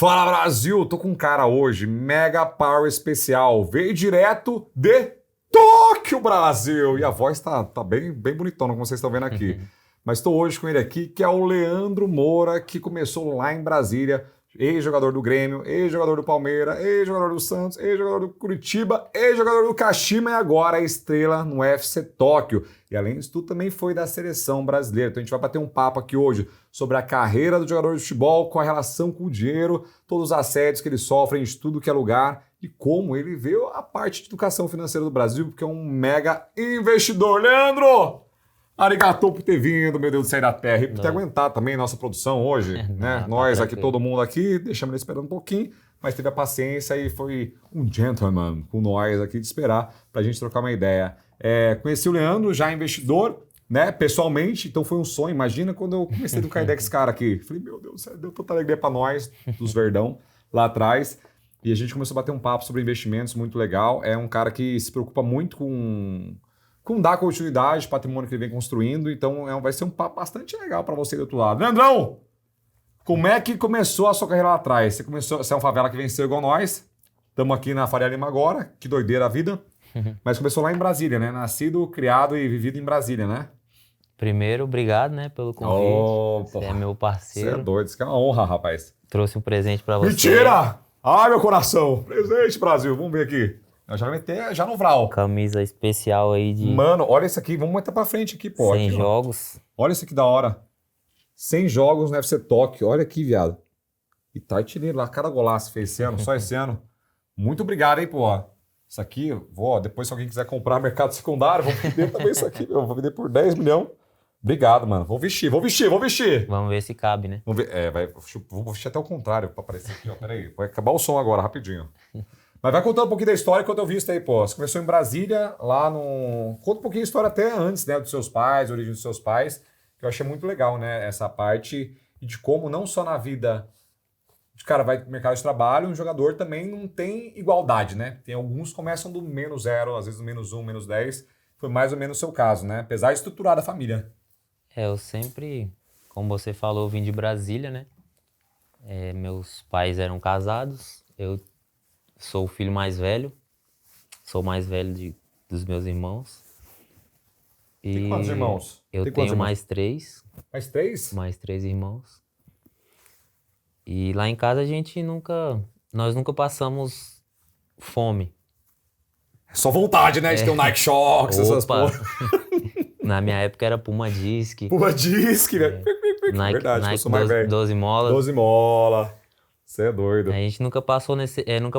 Fala Brasil, tô com um cara hoje, Mega Power Especial, veio direto de Tóquio, Brasil! E a voz tá bem bonitona, como vocês estão vendo aqui. Mas tô hoje com ele aqui, que é o Leandro Moura, que começou lá em Brasília, ex-jogador do Grêmio, ex-jogador do Palmeiras, ex-jogador do Santos, ex-jogador do Curitiba, ex-jogador do Kashima e agora é estrela no FC Tóquio. E além disso, tudo também foi da seleção brasileira. Então a gente vai bater um papo aqui hoje sobre a carreira do jogador de futebol, com a relação com o dinheiro, todos os assédios que ele sofre em tudo que é lugar e como ele vê a parte de educação financeira do Brasil, porque é um mega investidor. Leandro! Arigatou por ter vindo, meu Deus do céu da terra, e por ter aguentado também nossa produção hoje, né? Nós aqui, todo mundo aqui, deixamos ele esperando um pouquinho, mas teve a paciência e foi um gentleman com nós aqui de esperar pra gente trocar uma ideia. Conheci o Leandro, já investidor, né, pessoalmente, então foi um sonho. Imagina quando eu comecei a trocar ideia com esse cara aqui. Falei, meu Deus do céu, deu tanta alegria pra nós, dos Verdão, lá atrás. E a gente começou a bater um papo sobre investimentos muito legal. É um cara que se preocupa muito com dar continuidade, patrimônio que ele vem construindo. Então vai ser um papo bastante legal para você do outro lado. Leandrão, como é que começou a sua carreira lá atrás? Você é um favela que venceu igual nós. Estamos aqui na Faria Lima agora. Que doideira a vida. Mas começou lá em Brasília, né? Nascido, criado e vivido em Brasília, né? Primeiro, obrigado, né, pelo convite. Você é meu parceiro. Você é doido, isso que é uma honra, rapaz. Trouxe um presente para você. Mentira! Ai, meu coração! Presente, Brasil. Vamos ver aqui. Eu já meter já no Vral. Camisa especial aí de... Mano, olha isso aqui. Vamos meter pra frente aqui, pô. 100 aqui, jogos. Olha isso aqui da hora. 100 jogos no FC Tóquio. Olha aqui, viado. E tá artilheiro lá. Cada golaço fez esse ano, só esse ano. Muito obrigado, hein, pô. Isso aqui, depois se alguém quiser comprar mercado secundário, vou vender também isso aqui, meu. Vou vender por 10 milhões. Obrigado, mano. Vou vestir. Vamos ver se cabe, né? Vamos ver. Vou vestir até o contrário pra aparecer aqui, ó. Peraí. Vai acabar o som agora, rapidinho. Mas vai contando um pouquinho da história enquanto eu vi isso aí, pô. Você começou em Brasília, lá no... Conta um pouquinho a história até antes, né, dos seus pais, a origem dos seus pais, que eu achei muito legal, né, essa parte, e de como não só na vida de cara vai pro mercado de trabalho, um jogador também não tem igualdade, né? Tem alguns que começam do -0, às vezes do -1, -10. Foi mais ou menos o seu caso, né? Apesar de estruturar a família. Eu sempre, como você falou, vim de Brasília, né? Meus pais eram casados, eu sou o filho mais velho, sou o mais velho dos meus irmãos. Tem quantos irmãos? Eu tenho mais 3. Mais 3? Mais 3 irmãos. E lá em casa nós nunca passamos fome. É só vontade, né? De ter um Nike Shox, essas coisas. Na minha época era Puma Disc. Puma Disc, velho. Verdade, eu sou mais velho. 12 molas. 12 mola. Você é doido. A gente nunca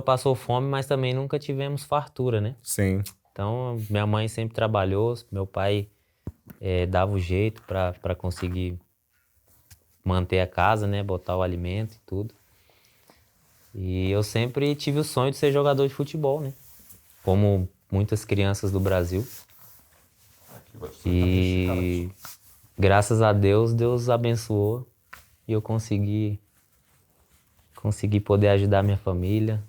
passou fome, mas também nunca tivemos fartura, né? Sim. Então, minha mãe sempre trabalhou, meu pai dava o jeito para conseguir manter a casa, né? Botar o alimento e tudo. E eu sempre tive o sonho de ser jogador de futebol, né? Como muitas crianças do Brasil. E graças a Deus, Deus abençoou e eu consegui poder ajudar minha família.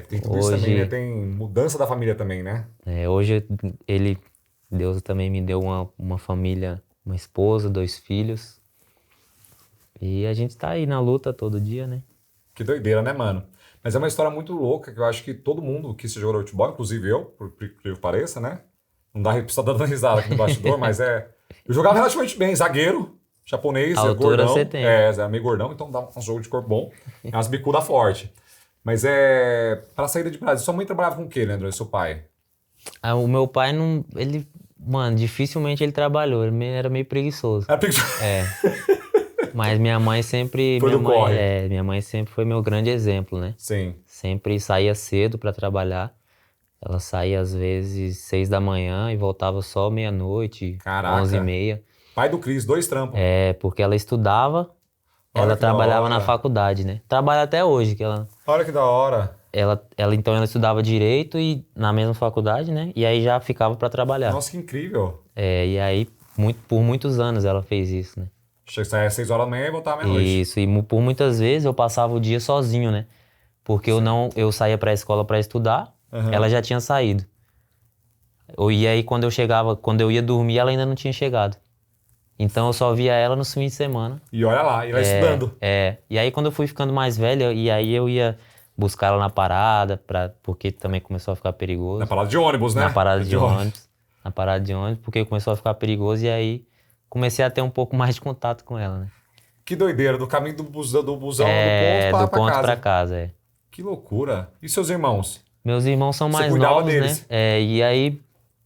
Tem tudo isso também, né? Tem mudança da família também, né? Hoje Deus também me deu uma família, uma esposa, 2 filhos. E a gente tá aí na luta todo dia, né? Que doideira, né, mano? Mas é uma história muito louca que eu acho que todo mundo quis ser jogador de futebol, inclusive eu, por que pareça, né? Não dá pra estar dando risada aqui no bastidor, mas eu jogava relativamente bem, zagueiro, japonês, a altura gordão. Você tem. Era meio gordão, então dá um jogo de corpo bom. Umas bicudas fortes. Mas pra saída de Brasília, sua mãe trabalhava com o quê, Leandro, e seu pai? O meu pai não... Mano, dificilmente ele trabalhou, ele era meio preguiçoso. Era preguiçoso? Mas minha mãe sempre... Minha mãe sempre foi meu grande exemplo, né? Sim. Sempre saía cedo pra trabalhar. Ela saía às vezes 6 da manhã e voltava só meia-noite, 11h30. Pai do Cris, 2 trampos. Porque ela estudava, ela trabalhava na faculdade, né? Trabalha até hoje. Olha que da hora. Então ela estudava direito e na mesma faculdade, né? E aí já ficava pra trabalhar. Nossa, que incrível. E aí por muitos anos ela fez isso, né? Saia às 6 horas da manhã e voltava meia-noite. Isso, e por muitas vezes eu passava o dia sozinho, né? Porque eu saía pra escola pra estudar, ela já tinha saído. E aí quando eu ia dormir, ela ainda não tinha chegado. Então eu só via ela nos fins de semana. E olha lá, e ela estudando. E aí quando eu fui ficando mais velho, e aí eu ia buscar ela na parada, porque também começou a ficar perigoso. Na parada de ônibus, né? Na parada de ônibus. Na parada de ônibus, porque começou a ficar perigoso e aí comecei a ter um pouco mais de contato com ela, né? Que doideira, do caminho do busão do ponto do pra ponto casa. pra casa, Que loucura. E seus irmãos? Meus irmãos são mais cuidava novos, deles? né? E aí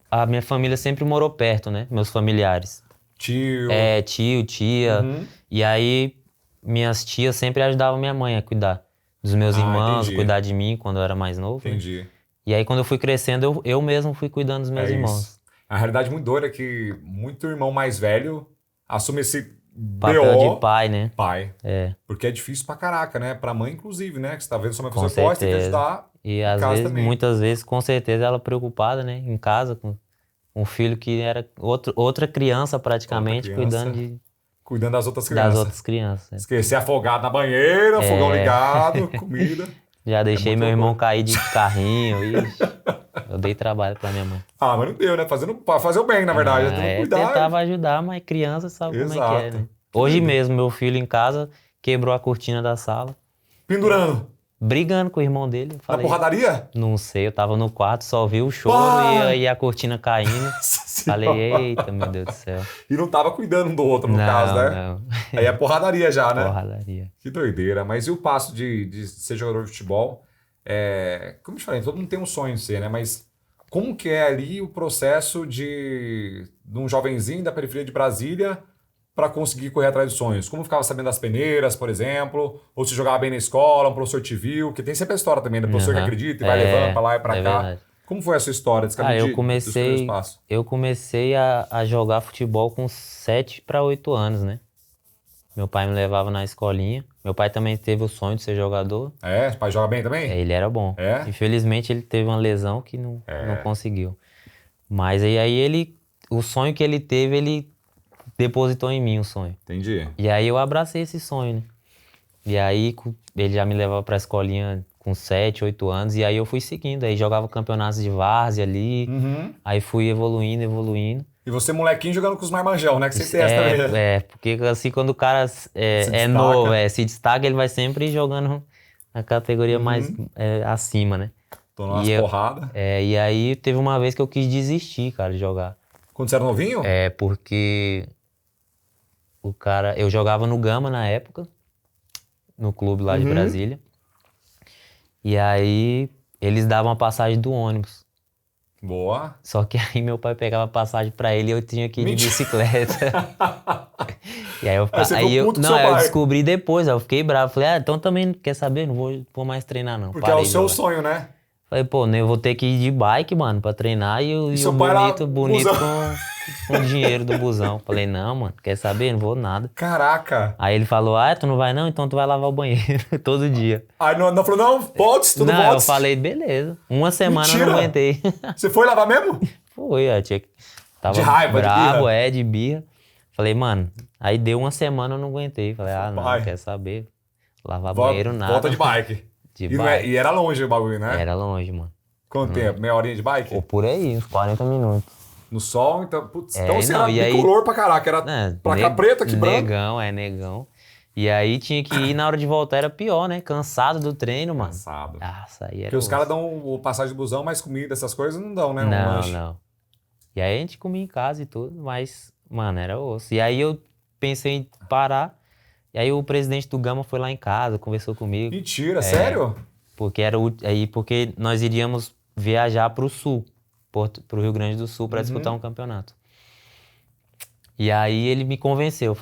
a minha família sempre morou perto, né? Meus familiares. Tio. Tio, tia. Uhum. E aí minhas tias sempre ajudavam minha mãe a cuidar dos meus irmãos, entendi. cuidar de mim quando eu era mais novo. Entendi. Né? E aí quando eu fui crescendo, eu mesmo fui cuidando dos meus irmãos. Isso. A realidade muito doida é que muito irmão mais velho assume esse Papel BO, de pai, né? pai. Porque é difícil pra caraca, né? Pra mãe, inclusive, né? Que você tá vendo sua mãe fazer Com coisa, tem que certeza. ajudar. E em às casa vezes, também. muitas vezes, com certeza, ela preocupada, né? Em casa, com um filho que era outra criança praticamente, Cuidando das outras das crianças. outras crianças. né? Esquecer afogado na banheira, fogão ligado, comida. Já deixei muito meu irmão louco. cair de carrinho, ixi. Eu dei trabalho pra minha mãe. Ah, mas não deu, né? Pra fazer o bem, na verdade. Tentando cuidar. Tentava ajudar, mas criança sabe como é que é, Exato. né? Que Hoje doido. mesmo, meu filho em casa quebrou a cortina da sala, Pendurando. brigando com o irmão dele. Eu Na Falei, porradaria? não sei, eu tava no quarto, só vi o choro Pá! e a cortina caindo. Nossa Falei, Senhora. eita, meu Deus do céu. E não tava cuidando um do outro, no caso, né? Não. Aí é porradaria já, né? Porradaria. Que doideira. Mas e o passo de ser jogador de futebol? Como eu te falei, todo mundo tem um sonho de ser, né? Mas como que é ali o processo de um jovenzinho da periferia de Brasília para conseguir correr atrás dos sonhos? Como ficava sabendo das peneiras, por exemplo? Ou se jogava bem na escola, um professor te viu? Porque tem sempre a história também do professor que acredita e vai levando para lá e para cá. Verdade. Como foi a sua história desse caminho dos primeiros passos? Eu comecei a jogar futebol com 7 para 8 anos, né? Meu pai me levava na escolinha. Meu pai também teve o sonho de ser jogador. Seu pai joga bem também? Ele era bom. Infelizmente, ele teve uma lesão que não conseguiu. Mas aí o sonho que ele teve, ele depositou em mim o sonho. Entendi. E aí eu abracei esse sonho, né? E aí ele já me levava pra escolinha com 7, 8 anos. E aí eu fui seguindo. Aí jogava campeonatos de várzea ali. Aí fui evoluindo. E você, molequinho, jogando com os marmanjão, né? Que você testa mesmo. Porque assim, quando o cara é novo, se destaca, ele vai sempre jogando na categoria mais acima, né? Tomando umas porradas. E aí teve uma vez que eu quis desistir, cara, de jogar. Quando você era novinho? Porque eu jogava no Gama na época, no clube lá de Brasília. E aí eles davam a passagem do ônibus. Boa. Só que aí meu pai pegava passagem pra ele e eu tinha que ir de bicicleta. E aí eu descobri depois, aí eu fiquei bravo. Falei, então também quer saber? Não vou mais treinar, não. Porque é o seu sonho, né? Falei, pô, eu vou ter que ir de bike, mano, pra treinar e o bonito com o dinheiro do busão. Falei, não, mano, quer saber? Não vou nada. Caraca. Aí ele falou, tu não vai não? Então tu vai lavar o banheiro todo dia. Aí não falou, não, pode, tudo pode. Não, eu falei, beleza. Uma semana eu não aguentei. Você foi lavar mesmo? Foi, tava de raiva, brabo, de birra. Falei, mano, aí deu uma semana eu não aguentei. Falei, não, quer saber? Lavar banheiro, nada. Volta de bike. E era longe o bagulho, né? Era longe, mano. Quanto tempo? Meia horinha de bike? Ou por aí, uns 40 minutos. No sol, então... Putz, então você era bicolor pra caraca. Era placa preta, aqui branco. Negão. E aí tinha que ir, na hora de voltar era pior, né? Cansado do treino, mano. Cansado. Nossa, aí era Porque os caras dão o passagem de busão, mas comida, essas coisas não dão, né? Não. E aí a gente comia em casa e tudo, mas, mano, era osso. E aí eu pensei em parar. E aí o presidente do Gama foi lá em casa, conversou comigo. Mentira, sério? Porque nós iríamos viajar pro sul, pro Rio Grande do Sul, para disputar um campeonato. E aí ele me convenceu,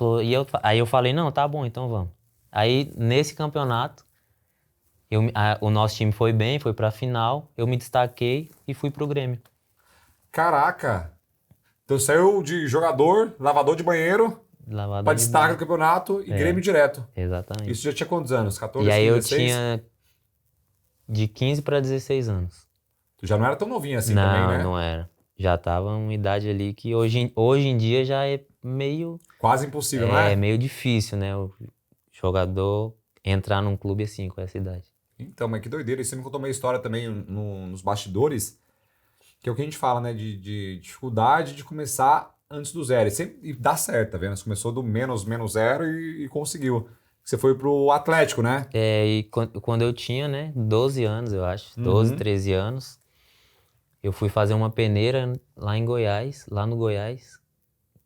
aí eu falei, não, tá bom, então vamos. Aí nesse campeonato, o nosso time foi bem, foi pra final, eu me destaquei e fui pro Grêmio. Caraca! Então saiu de jogador, lavador de banheiro, pra destaque do campeonato e Grêmio direto. Exatamente. Isso já tinha quantos anos? 14, E aí 15, eu 16? tinha de 15 para 16 anos. Tu já não era tão novinho assim também, né? Não era. Já tava uma idade ali que hoje em dia já é meio... Quase impossível, não é? É meio difícil, né? O jogador entrar num clube assim, com essa idade. Então, mas que doideira. E você me contou uma história também nos bastidores, que é o que a gente fala, né? De dificuldade de começar antes do zero. E dá certo, tá vendo? Você começou do menos zero e conseguiu. Você foi pro Atlético, né? E quando eu tinha, né, 12 anos, eu acho, 12, 13 anos, eu fui fazer uma peneira lá em Goiás, lá no Goiás,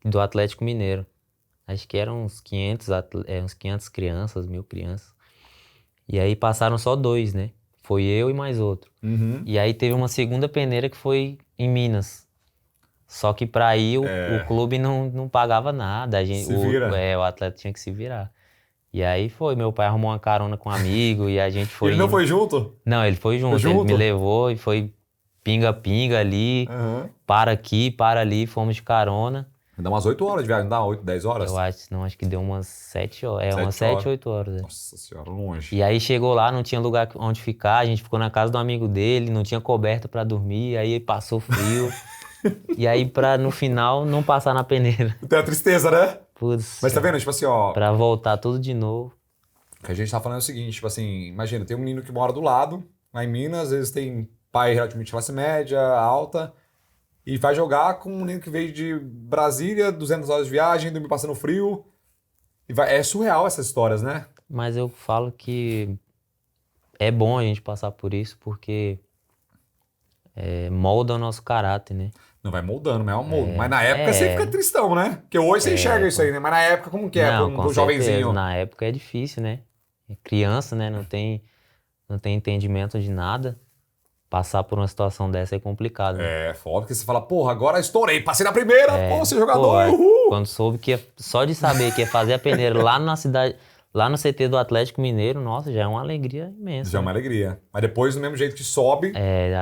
do Atlético Mineiro. Acho que eram uns 500 crianças, 1000 crianças. E aí passaram só 2, né? Foi eu e mais outro. E aí teve uma segunda peneira que foi em Minas. Só que pra ir o clube não pagava nada. Se vira. O atleta tinha que se virar. E aí meu pai arrumou uma carona com um amigo e a gente foi Ele não indo. foi junto? Não, ele foi junto. Ele me levou e foi pinga-pinga ali, para aqui, para ali, fomos de carona. Dá umas 8 horas de viagem, não dá 8, 10 horas? Acho que deu umas 7 horas. Umas 7 7, 8 horas. Nossa senhora, longe. E aí chegou lá, não tinha lugar onde ficar, a gente ficou na casa do amigo dele, não tinha coberta pra dormir, aí passou frio. E aí no final não passar na peneira. Tem a tristeza, né? Putz, Mas tá vendo, tipo assim, ó... Pra voltar tudo de novo. O que a gente tá falando é o seguinte, tipo assim, imagina, tem um menino que mora do lado, lá em Minas, às vezes tem pai relativamente classe média, alta, e vai jogar com um menino que veio de Brasília, 200 horas de viagem, dormir passando frio. É surreal essas histórias, né? Mas eu falo que é bom a gente passar por isso, porque molda o nosso caráter, né? Não vai moldando, mas é um molde. Mas na época você fica tristão, né? Porque hoje você enxerga isso aí, né? Mas na época como que é Não, pro com jovenzinho? certeza. Na época é difícil, né? É criança, né? Não tem entendimento de nada. Passar por uma situação dessa é complicado, né? É, foda, porque você fala, porra, agora estourei, passei na primeira, pô, ser jogador, uhul! Quando soube que só de saber que ia fazer a peneira lá na cidade, lá no CT do Atlético Mineiro, nossa, já é uma alegria imensa. Já é uma alegria. Mas depois, do mesmo jeito que sobe,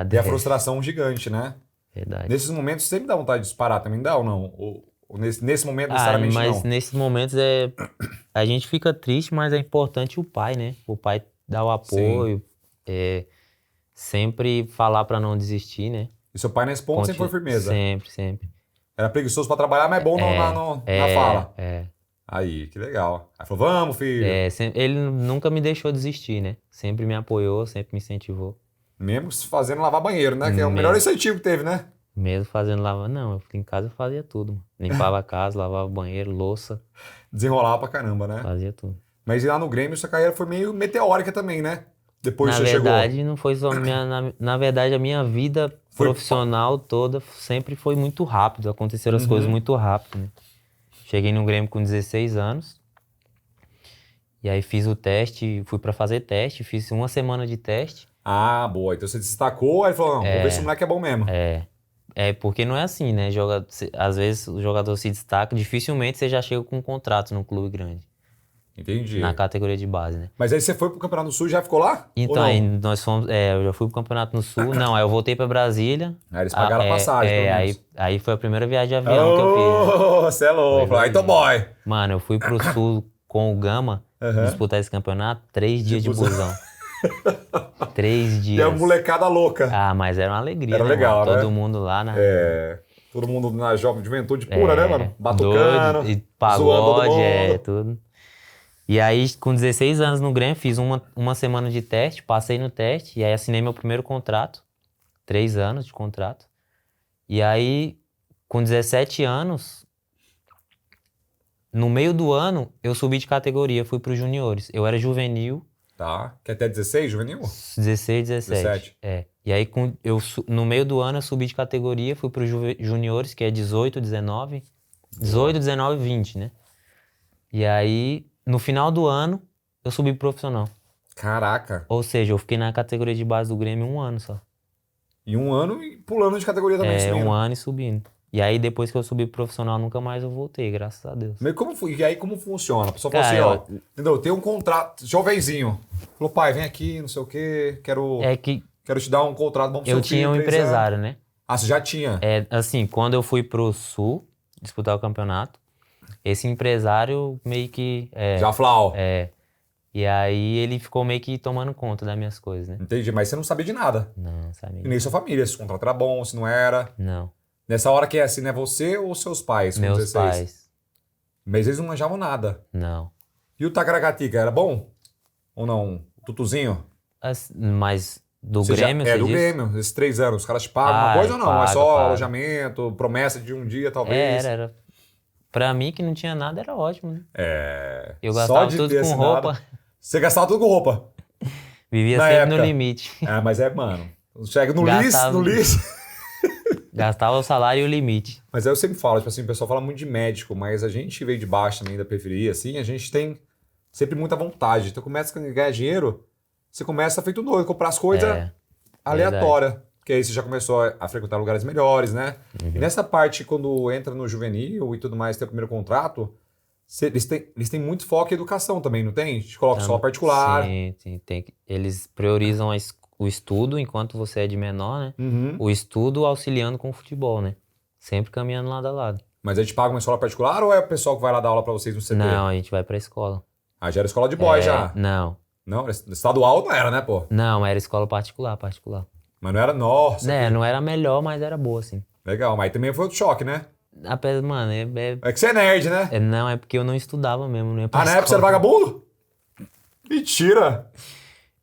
tem a frustração gigante, né? Verdade. Nesses momentos, sempre dá vontade de disparar, também dá ou não? Ou nesse momento, necessariamente mas não? nesses momentos a gente fica triste, mas é importante o pai, né? O pai dá o apoio, sempre falar pra não desistir, né? E seu pai nesse ponto sempre foi firmeza? Sempre. Era preguiçoso pra trabalhar, mas é bom na fala. Aí, que legal. Aí falou, vamos, filho. Ele nunca me deixou desistir, né? Sempre me apoiou, sempre me incentivou. Mesmo fazendo lavar banheiro, né? Que é o melhor incentivo que teve, né? Mesmo fazendo lavar, não, em casa eu fazia tudo, mano. Limpava a casa, lavava o banheiro, louça. Desenrolava pra caramba, né? Fazia tudo. Mas lá no Grêmio, sua carreira foi meio meteórica também, né? Depois Na você verdade, chegou. não foi só na verdade, a minha vida profissional toda sempre foi muito rápido. Aconteceram as coisas muito rápido, né? Cheguei no Grêmio com 16 anos. E aí fiz o teste, fui pra fazer teste, fiz uma semana de teste. Ah, boa. Então você destacou, aí falou, não, vou ver se o moleque é bom mesmo. Porque não é assim, né? Às vezes o jogador se destaca, dificilmente você já chega com um contrato num clube grande. Entendi. Na categoria de base, né? Mas aí você foi pro Campeonato do Sul e já ficou lá? Então, aí nós fomos. Eu já fui pro Campeonato no Sul. Não, aí eu voltei pra Brasília. Aí eles pagaram a passagem, pelo menos. Aí foi a primeira viagem de avião que eu fiz. Né? Você é louco. Aí tô boy. Mano, eu fui pro Sul com o Gama disputar esse campeonato, 3 dias de busão. 3 dias. E a molecada louca. Ah, mas era uma alegria, era né, legal, mano? né? Todo mundo lá na... Todo mundo na jovem juventude pura, né, mano? Batucando, doido, e pagode, zoando todo mundo. tudo. E aí, com 16 anos no Grêmio, fiz uma semana de teste, passei no teste, e aí assinei meu primeiro contrato. 3 anos de contrato. E aí, com 17 anos, no meio do ano, eu subi de categoria, fui pros juniores. Eu era juvenil. Tá. Que até 16, juvenil? 16, 17. E aí, no meio do ano, eu subi de categoria, fui pros juniores, que é 18, 19. 18, 19 e 20, né? E aí, no final do ano, eu subi pro profissional. Caraca. Ou seja, eu fiquei na categoria de base do Grêmio 1 ano só. E 1 ano e pulando de categoria também, subindo. 1 ano e subindo. E aí, depois que eu subi pro profissional, nunca mais eu voltei, graças a Deus. Mas e aí como funciona? A pessoa fala assim, ó, entendeu? Tem um contrato, jovenzinho. Falou, pai, vem aqui, não sei o quê, quero te dar um contrato bom pro seu filho. Eu tinha um empresário, né? Ah, você já tinha? Assim, quando eu fui pro Sul disputar o campeonato, esse empresário meio que... Já flau. E aí ele ficou meio que tomando conta das minhas coisas, né? Entendi, mas você não sabia de nada. Não, sabia. E nem sua família, se o contrato era bom, se não era. Não. Nessa hora que é assim, né? Você ou seus pais? Meus 16? pais. Mas eles não manjavam nada. Não. E o Tacaracatica, era bom? Ou não? Tutuzinho? Mas Do Você Grêmio, já, você do disse? Grêmio, esses 3 anos. Os caras te pagam Ah, uma coisa ou não? É só paga. alojamento, promessa de um dia, talvez? Era. Pra mim, que não tinha nada, era ótimo, né? Eu Só gastava de tudo ter com assinado. roupa, Você gastava tudo com roupa, vivia na sempre no época. limite. Mas mano, chega no Gastava, lis. gastava o salário e o limite. Mas aí eu sempre falo, tipo assim, o pessoal fala muito de médico, mas a gente que veio de baixo também, da periferia, assim, a gente tem sempre muita vontade. Então começa a ganhar dinheiro, você começa feito doido, comprar as coisas É, aleatórias. Porque aí você já começou a frequentar lugares melhores, né? E nessa parte, quando entra no juvenil e tudo mais, tem o primeiro contrato, eles têm muito foco em educação também, não tem? Te coloca escola particular. Sim, eles priorizam o estudo enquanto você é de menor, né? Uhum. O estudo auxiliando com o futebol, né? Sempre caminhando lado a lado. Mas aí te paga uma escola particular ou é o pessoal que vai lá dar aula pra vocês no CT? Não, a gente vai pra escola. Ah, já era escola de boy já. Não, Não, estadual não era, né, pô? não, era escola particular. Mas não era, nossa. Né, não era a melhor, mas era boa, assim. Legal, mas também foi outro choque, né? Apesar, mano, É que você é nerd, né? não, é porque eu não estudava mesmo, não ia pra Ah, na época você era escola. vagabundo? Mentira!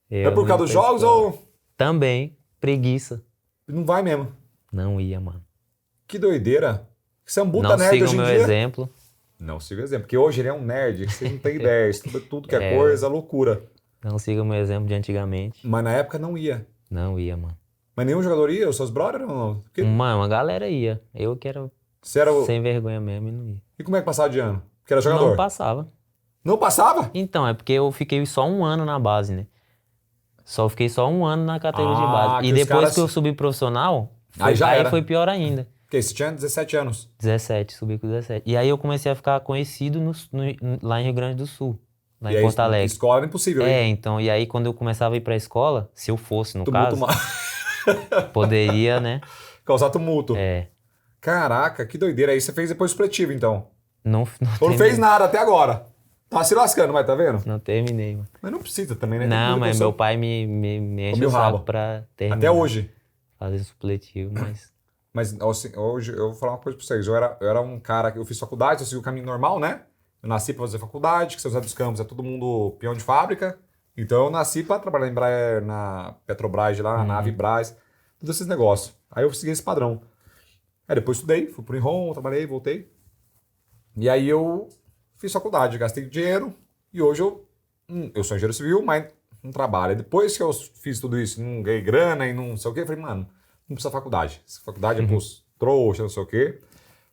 É Eu por não causa ia dos pra jogos escola. ou Também, preguiça. não vai mesmo? Não ia, mano. Que doideira. Você é um puta Não nerd sigam hoje em meu dia? exemplo. Não siga o exemplo, porque hoje ele é um nerd, que você não tem ideia, estuda tudo que é coisa, loucura. Não sigam meu exemplo de antigamente. Mas na época não ia. Não ia, mano. Mas nenhum jogador ia? Os seus brothers não? Porque Mano, uma galera ia. Eu que era você era o... sem vergonha mesmo e não ia. E como é que passava de ano? Porque era jogador? Não passava. Não passava? Então, é porque eu fiquei só um ano na base, né? Fiquei só um ano na categoria de Ah, base. que E os depois caras- que eu subi profissional, Aí já era. foi pior ainda. Porque você tinha 17 anos. 17, subi com 17. E aí eu comecei a ficar conhecido lá em Rio Grande do Sul, lá E em aí, Porto Alegre. escola era impossível, hein? Então, e aí quando eu começava a ir pra escola, se eu fosse, no Tumulto caso, poderia, né? Causar tumulto. É, Caraca, que doideira. Aí você fez depois supletivo, então. não, Ou não fez nada até agora. Tá se lascando, mas tá vendo? não terminei, mano. Mas não precisa também, né? Não, Tem mas muita meu pessoa- pai me enche Comeu o saco rabo. pra terminar. Até hoje. Fazer supletivo, mas... Mas assim, hoje eu vou falar uma coisa pra vocês. Eu era um cara que eu fiz faculdade, eu segui o caminho normal, né? Eu nasci pra fazer faculdade, que São José dos Campos é todo mundo peão de fábrica. Então eu nasci pra trabalhar em na Petrobras, lá na Nave Brás, todos esses negócios. Aí eu segui esse padrão. Aí depois estudei, fui pro Inrom, trabalhei, voltei. E aí eu fiz faculdade, gastei dinheiro e hoje eu sou engenheiro civil, mas não trabalho. Aí depois que eu fiz tudo isso, não ganhei grana e não sei o quê, eu falei, mano, não precisa faculdade. Essa faculdade é pros trouxa, não sei o quê.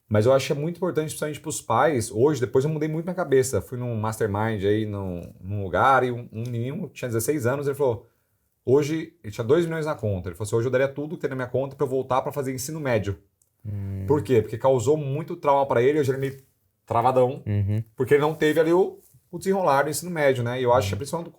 Mas eu acho que é muito importante, principalmente pros pais. Hoje, depois eu mudei muito minha cabeça. Fui num mastermind aí num lugar e um menino tinha 16 anos, ele falou, hoje, ele tinha 2 milhões na conta. Ele falou assim, hoje eu daria tudo que tem na minha conta pra eu voltar pra fazer ensino médio. Por quê? Porque causou muito trauma pra ele, hoje ele é meio travadão, porque ele não teve ali o desenrolar do ensino médio, né? E eu acho que principalmente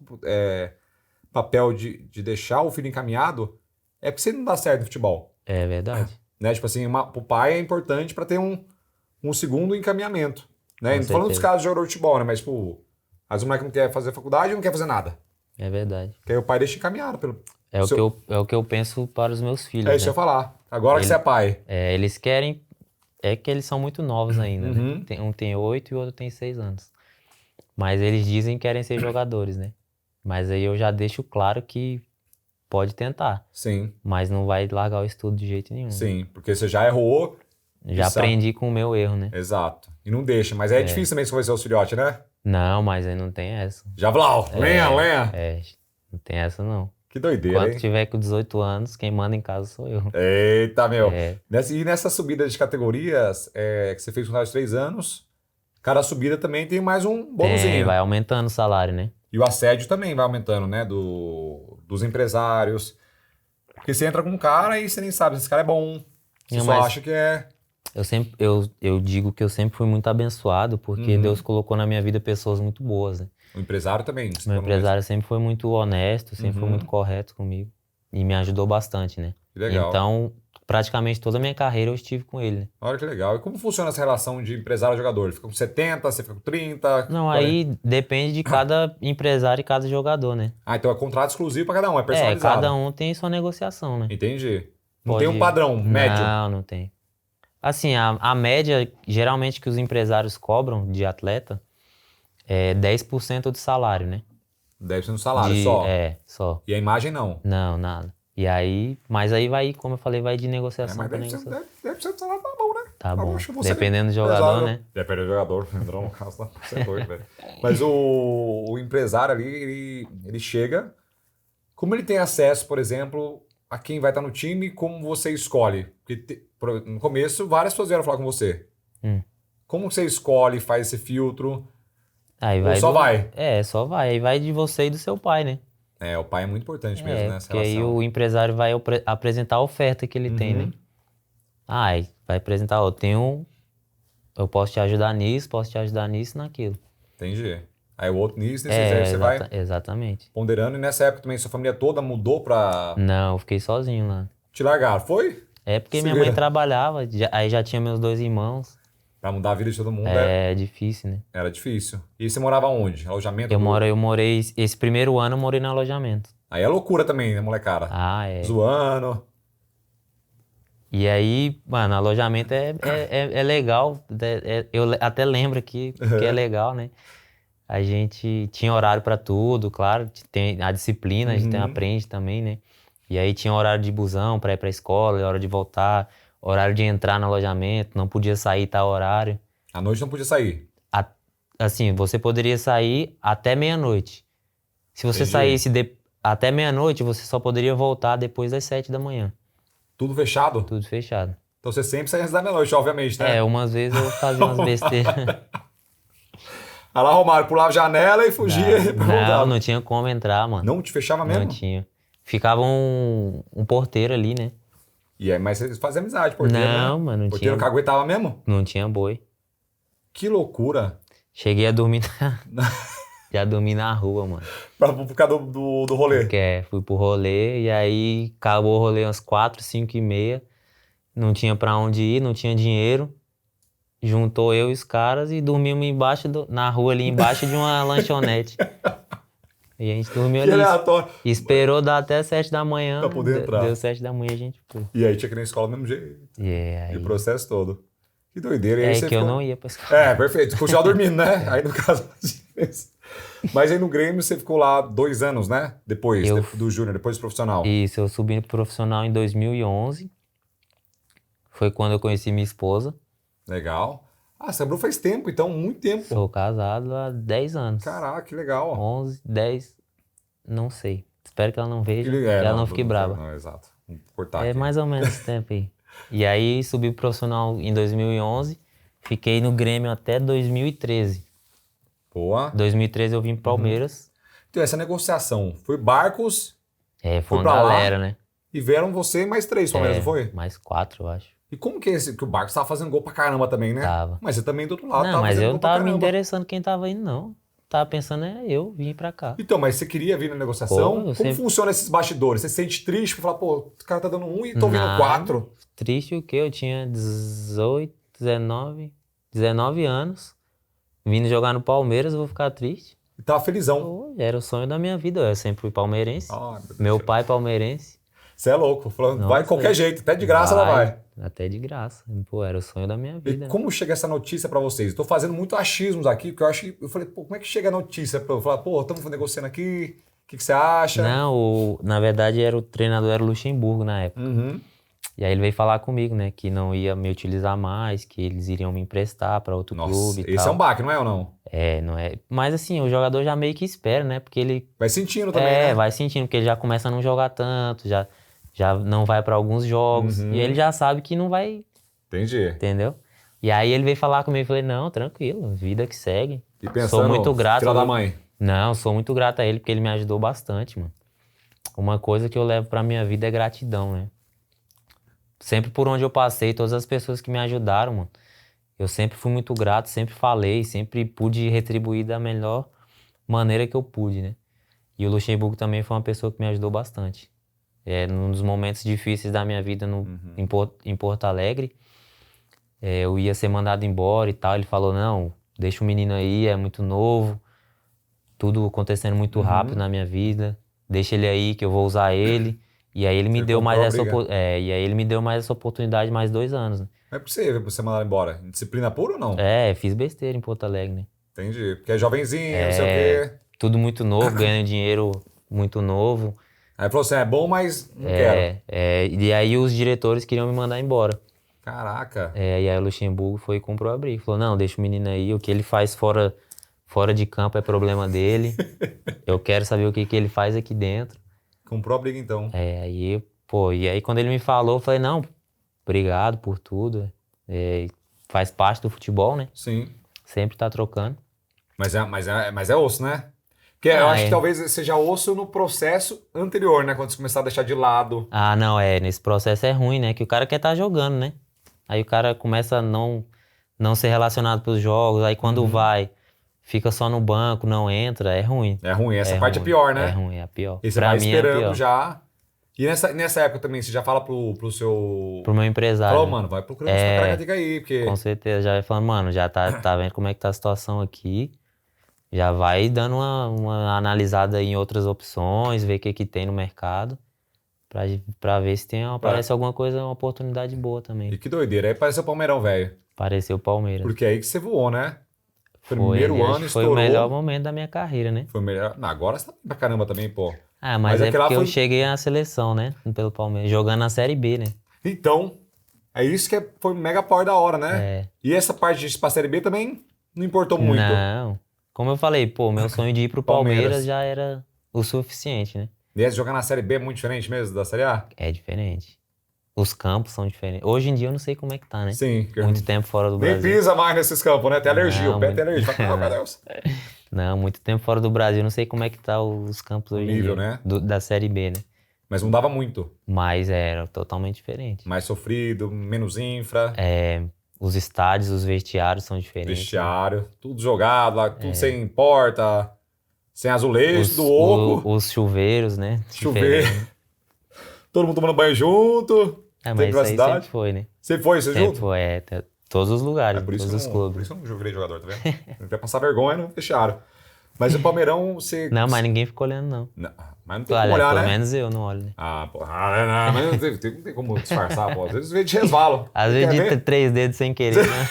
papel de deixar o filho encaminhado é porque você não dá certo no futebol, É verdade. né? Tipo assim, pro pai é importante pra ter um segundo encaminhamento, né? Com Não tô falando dos certeza. casos de jogador de futebol, né? Mas, tipo, as moleques não querem fazer faculdade e não quer fazer nada. É verdade. Porque aí o pai deixa encaminhado pelo... É seu- o que eu penso para os meus filhos, É isso que eu né? ia falar. Agora que você é pai. Eles querem... É que eles são muito novos ainda, Uhum. né? Um tem 8 e o outro tem 6 anos. Mas eles dizem que querem ser jogadores, né? Mas aí eu já deixo claro que pode tentar. Sim, Mas não vai largar o estudo de jeito nenhum. sim. Porque você já errou. Já Isso. aprendi com o meu erro, né? Exato. E não deixa. Mas é difícil também se for ser os filhotes, né? Não, mas aí não tem essa. Já Vlau, lenha. Não tem essa não. Que doideira, Quando hein? tiver com 18 anos, quem manda em casa sou eu. Eita, meu. É. E nessa subida de categorias que você fez com mais de 3 anos, cada subida também tem mais um bônusinho. Vai aumentando o salário, né? E o assédio também vai aumentando, né? Dos empresários. Porque você entra com um cara e você nem sabe se esse cara é bom. Você Não, só mas- acha que é... Eu digo que eu sempre fui muito abençoado, porque Deus colocou na minha vida pessoas muito boas, né? O empresário também. você Meu falou empresário sempre foi muito honesto, sempre foi muito correto comigo. E me ajudou bastante, né? Que legal. Então, praticamente toda a minha carreira eu estive com ele, né? Olha que legal. E como funciona essa relação de empresário-jogador? Ele fica com 70, você fica com 30? Não, 40? aí depende de cada empresário e cada jogador, né? Ah, então é contrato exclusivo para cada um, é personalizado. Cada um tem sua negociação, né? Entendi. Não Pode- tem um padrão médio. Não tem. Assim, a média, geralmente, que os empresários cobram de atleta é 10% do salário, né? 10% do salário só. Só. E a imagem não. Não, nada. E aí, mas aí vai, como eu falei, vai de negociação Mas pra deve negociação. ser o salário tá bom, né? Tá bom. Poxa, você Dependendo do jogador, né? Dependendo do jogador. Entrou no caso lá. Você é doido, velho. Mas o empresário ali, ele chega. Como ele tem acesso, por exemplo, a quem vai estar no time, como você escolhe? Porque no começo, várias pessoas vieram falar com você. Hum. Como você escolhe, faz esse filtro? Aí Ou vai só vai? É, só vai. Aí vai de você e do seu pai, né? É, o pai é muito importante mesmo, né? Essa Porque aí relação. o empresário vai apresentar a oferta que ele tem, né? Aí vai apresentar, ó, eu posso te ajudar nisso, posso te ajudar nisso, naquilo. Entendi. Aí o outro nisso, aí você vai Exatamente. ponderando. E nessa época também, sua família toda mudou pra Não, eu fiquei sozinho lá. te largar, foi? É porque Se minha mãe vira. trabalhava, aí já tinha meus 2 irmãos. Pra mudar a vida de todo mundo É difícil, né? era difícil. E você morava onde? Alojamento? Eu morei, esse primeiro ano eu morei no alojamento. Aí é loucura também, né, molecada? Ah, é. Zoando. E aí, mano, alojamento é legal. Eu até lembro que é legal, né? A gente tinha horário pra tudo, claro. Tem a disciplina, a gente aprende também, né? E aí tinha horário de busão pra ir pra escola, hora de voltar, horário de entrar no alojamento, não podia sair tal horário. À noite não podia sair. Assim, você poderia sair até meia-noite. Se você Entendi. saísse até meia-noite, você só poderia voltar depois das 7 da manhã. Tudo fechado? Tudo fechado. Então você sempre sai antes da meia-noite, obviamente, né? Umas vezes eu fazia umas besteiras. Aí lá, Romário, pulava a janela e fugia. Não tinha como entrar, mano. Não te fechava mesmo? Não tinha. Ficava um porteiro ali, né? E aí, mas vocês faziam amizade, porteiro, Não, né? mano, não Porteiro tinha. que aguentava mesmo? Não tinha boi. Que loucura. Cheguei a dormir Já dormi na rua, mano. Por causa do rolê. Fui pro rolê e aí acabou o rolê umas 4, 5 e meia. Não tinha pra onde ir, não tinha dinheiro. Juntou eu e os caras e dormimos na rua ali embaixo de uma lanchonete. E a gente dormiu Que ali. aleatório. Esperou dar até 7 da manhã. Pra poder entrar. Deu 7 da manhã, a gente foi. E aí tinha que ir na escola do mesmo jeito. Aí... E o processo todo. Que doideira. E aí É você que eu ficou... não ia pra escola. É, perfeito. Continuava dormindo, né? Aí no caso... Mas aí no Grêmio você ficou lá 2 anos, né? Depois do Júnior, depois do profissional. Isso, eu subi pro profissional em 2011. Foi quando eu conheci minha esposa. Legal. Ah, você abriu faz tempo, então, muito tempo. Sou casado há 10 anos. Caraca, que legal. 11, 10, não sei. Espero que ela não veja, que ela não fique brava. Não, exato. Vou cortar aqui. Mais ou menos esse tempo aí. E aí subi pro profissional em 2011, fiquei no Grêmio até 2013. Boa. 2013 eu vim pro Palmeiras. Então essa negociação, foi Barcos... Foi uma galera, né? E vieram você e mais 3 Palmeiras, não foi? Mais 4, eu acho. E como que é esse? Que o Barcos tava fazendo gol pra caramba também, né? Tava. Mas você também do outro lado Não, tava mas fazendo eu gol não pra tava me caramba. interessando quem tava indo, não. Tava pensando, eu vim pra cá. Então, mas você queria vir na negociação? Pô, Como sempre... funciona esses bastidores? Você se sente triste por falar, pô, o cara tá dando 1 e tô vindo Nada. 4? Triste o quê? Eu tinha 18, 19 anos. Vindo jogar no Palmeiras, eu vou ficar triste. E tava felizão. Pô, era o sonho da minha vida. Eu sempre fui palmeirense. Meu pai palmeirense. Você é louco. Falando, vai de qualquer jeito. Até de graça ela vai. Até de graça. Pô, era o sonho da minha vida. E como chega essa notícia pra vocês? Eu tô fazendo muito achismos aqui, porque eu falei, pô, como é que chega a notícia pra eu falar, pô, estamos negociando aqui, o que você acha? Não, na verdade o treinador era o Luxemburgo na época. E aí ele veio falar comigo, né, que não ia me utilizar mais, que eles iriam me emprestar pra outro clube e tal. Esse é um baque, não é ou não? Não é. Mas assim, o jogador já meio que espera, né, porque ele... Vai sentindo também, né? Vai sentindo, porque ele já começa a não jogar tanto, já não vai pra alguns jogos, e ele já sabe que não vai... Entendi. Entendeu? E aí ele veio falar comigo e falei, não, tranquilo, vida que segue. E pensando, sou muito grato. Filha da mãe. Não, sou muito grato a ele, porque ele me ajudou bastante, mano. Uma coisa que eu levo pra minha vida é gratidão, né? Sempre por onde eu passei, todas as pessoas que me ajudaram, mano. Eu sempre fui muito grato, sempre falei, sempre pude retribuir da melhor maneira que eu pude, né? E o Luxemburgo também foi uma pessoa que me ajudou bastante. Num dos momentos difíceis da minha vida em Porto Alegre, eu ia ser mandado embora e tal. Ele falou, não, deixa o menino aí, é muito novo, tudo acontecendo muito rápido na minha vida, deixa ele aí que eu vou usar ele. E aí ele me deu mais essa oportunidade mais 2 anos, né? Mas por você mandar embora? Disciplina pura ou não? Fiz besteira em Porto Alegre, né? Entendi. Porque é jovenzinho, não sei o quê. Tudo muito novo, ganhando dinheiro muito novo. Aí falou assim, é bom, mas não quero. E aí os diretores queriam me mandar embora. Caraca. E aí o Luxemburgo foi e comprou a briga. Falou, não, deixa o menino aí, o que ele faz fora de campo é problema dele. Eu quero saber o que ele faz aqui dentro. Comprou a briga, então. E aí quando ele me falou, eu falei, não, obrigado por tudo. Faz parte do futebol, né? Sim. Sempre tá trocando. Mas é osso, né? Porque eu acho que talvez seja osso no processo anterior, né? Quando você começar a deixar de lado. Ah, não, nesse processo é ruim, né? Que o cara quer estar jogando, né? Aí o cara começa a não ser relacionado pelos jogos, aí quando vai, fica só no banco, não entra, é ruim. É ruim, essa parte é pior, né? É ruim, é a pior. E você vai esperando já. E nessa época também, você já fala pro seu... Pro meu empresário. Falou, mano, vai procurando essa característica aí, porque... Com certeza, já vai falando, mano, já tá vendo como é que tá a situação aqui. Já vai dando uma analisada em outras opções, ver o que tem no mercado, pra ver se aparece alguma coisa, uma oportunidade boa também. E que doideira, aí apareceu o Palmeirão, velho. Apareceu o Palmeiras. Porque é aí que você voou, né? Primeiro ano, estourou. Foi o melhor momento da minha carreira, né? Foi o melhor. Não, agora você tá bem pra caramba também, pô. Mas é porque eu cheguei na seleção, né? Pelo Palmeiras, jogando na Série B, né? Então, é isso que foi mega power da hora, né? E essa parte de ir pra Série B também não importou muito. Não. Como eu falei, pô, meu sonho de ir pro Palmeiras já era o suficiente, né? E esse jogar na Série B é muito diferente mesmo da Série A? É diferente. Os campos são diferentes. Hoje em dia eu não sei como é que tá, né? Sim. Muito tempo fora do Brasil. Nem pisa mais nesses campos, né? Tem alergia, o pé tem alergia. Fala, meu Deus. Não, muito tempo fora do Brasil. Não sei como é que tá os campos hoje em dia. Né? Da Série B, né? Mas não dava muito. Mas era totalmente diferente. Mais sofrido, menos infra. Os estádios, os vestiários são diferentes. Vestiário, tudo jogado lá, tudo sem porta, sem azulejo, tudo oco. Os chuveiros, né? Chuveiro. Todo mundo tomando banho junto. Mas isso aí sempre foi, né? Sempre foi isso junto? Sempre foi, todos os lugares, todos os clubes. Por isso eu não virei jogador, tá vendo? Não quer passar vergonha, não fecharam. Mas o Palmeirão, você... Não, mas ninguém ficou olhando, não. Mas não tem como olhar, pelo né? menos eu não olho, né? Mas não tem como disfarçar, pô. Às vezes vê de resvalo. Às vezes de 3 dedos sem querer, né?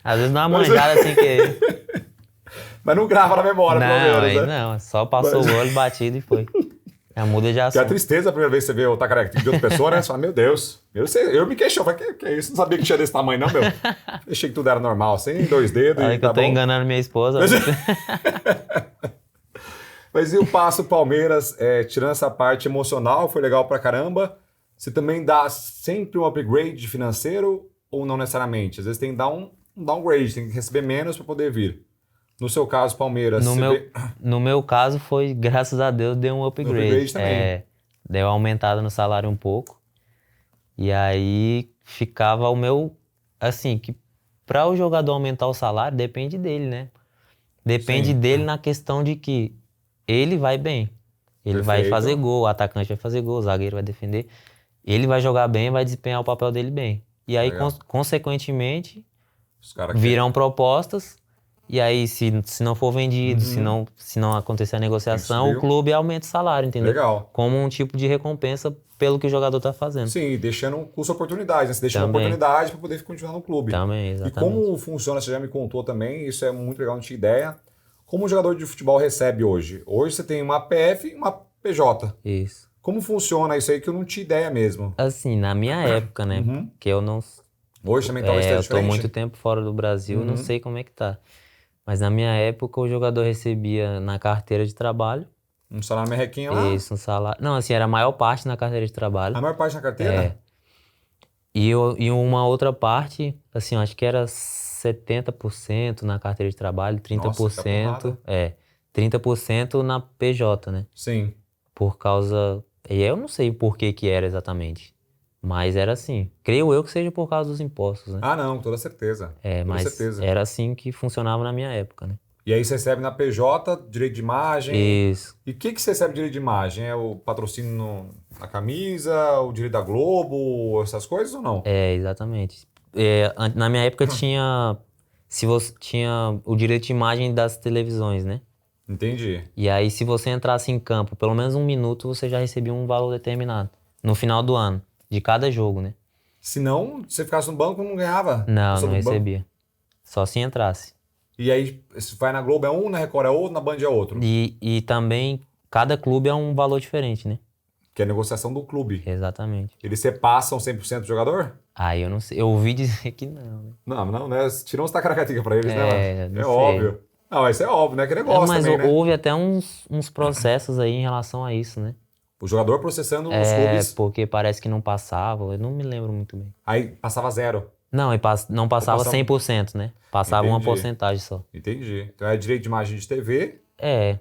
Às vezes dá uma manjada sem querer. Mas não grava na memória, pelo menos, né? Não, só passou o olho, batido e foi. A muda já Que é a tristeza a primeira vez que você vê o Tacaractic de outra pessoa, né? Você fala, meu Deus. Eu me queixo, eu falei, que é isso? Não sabia que tinha desse tamanho, não, meu. Achei que tudo era normal, assim, 2 dedos. Olha que eu tô enganando minha esposa. Mas e o passo Palmeiras, tirando essa parte emocional, foi legal pra caramba. Você também dá sempre um upgrade financeiro ou não necessariamente? Às vezes tem que dar um downgrade, tem que receber menos para poder vir. No seu caso, Palmeiras... No meu caso, foi, graças a Deus, deu um upgrade. Upgrade também. Deu uma aumentada no salário um pouco. E aí ficava o meu... Assim, que para o jogador aumentar o salário, depende dele, né? Depende dele na questão de que ele vai bem. Ele vai fazer gol, o atacante vai fazer gol, o zagueiro vai defender. Ele vai jogar bem, vai desempenhar o papel dele bem. E aí, consequentemente, virão propostas. E aí, se não for vendido, se não acontecer a negociação, o clube aumenta o salário, entendeu? Legal. Como um tipo de recompensa pelo que o jogador tá fazendo. Sim, deixando custo oportunidade, né? Você deixa uma oportunidade para poder continuar no clube. Também, exatamente. E como funciona, você já me contou também, isso é muito legal, não tinha ideia. Como o jogador de futebol recebe hoje? Hoje você tem uma PF e uma PJ. Isso. Como funciona isso aí que eu não tinha ideia mesmo? Assim, na minha época, né? Que eu não... Hoje também talvez esteja diferente. Eu tô muito tempo fora do Brasil, não sei como é que tá. Mas na minha época o jogador recebia na carteira de trabalho. Um salário merrequinho lá? Isso, um salário... Não, assim, era a maior parte na carteira de trabalho. A maior parte na carteira? E uma outra parte, assim, eu acho que era 70% na carteira de trabalho, 30%... Nossa, 30% na PJ, né? Sim. Por causa... E eu não sei por que era exatamente. Mas era assim. Creio eu que seja por causa dos impostos, né? Ah, não, com toda certeza. Mas certeza. era assim que funcionava na minha época, né? E aí você recebe na PJ, direito de imagem. Isso. E o que você recebe de direito de imagem? É o patrocínio na camisa, o direito da Globo, essas coisas ou não? Exatamente. Na minha época tinha o direito de imagem das televisões, né? Entendi. E aí se você entrasse em campo, pelo menos 1 minuto, você já recebia um valor determinado. No final do ano, de cada jogo, né? Se não, você ficasse no banco, não ganhava? Não recebia. Só se entrasse. E aí, se vai na Globo é um, na Record é outro, na Band é outro? E também, cada clube é um valor diferente, né? Que é a negociação do clube. Exatamente. Eles repassam 100% do jogador? Aí eu não sei. Eu ouvi dizer que não, né? Não, né? Tiram uns tacaracatica pra eles, né? Mano? Não É sei. óbvio. Não, isso é óbvio, né? Que negócio Mas também, né? houve até uns processos aí em relação a isso, né? O jogador processando os clubes. Porque parece que não passava, eu não me lembro muito bem. Aí passava zero. Não, não passava passava- 100%, né? Passava uma Entendi. porcentagem só. Entendi. Então é direito de imagem de TV, É.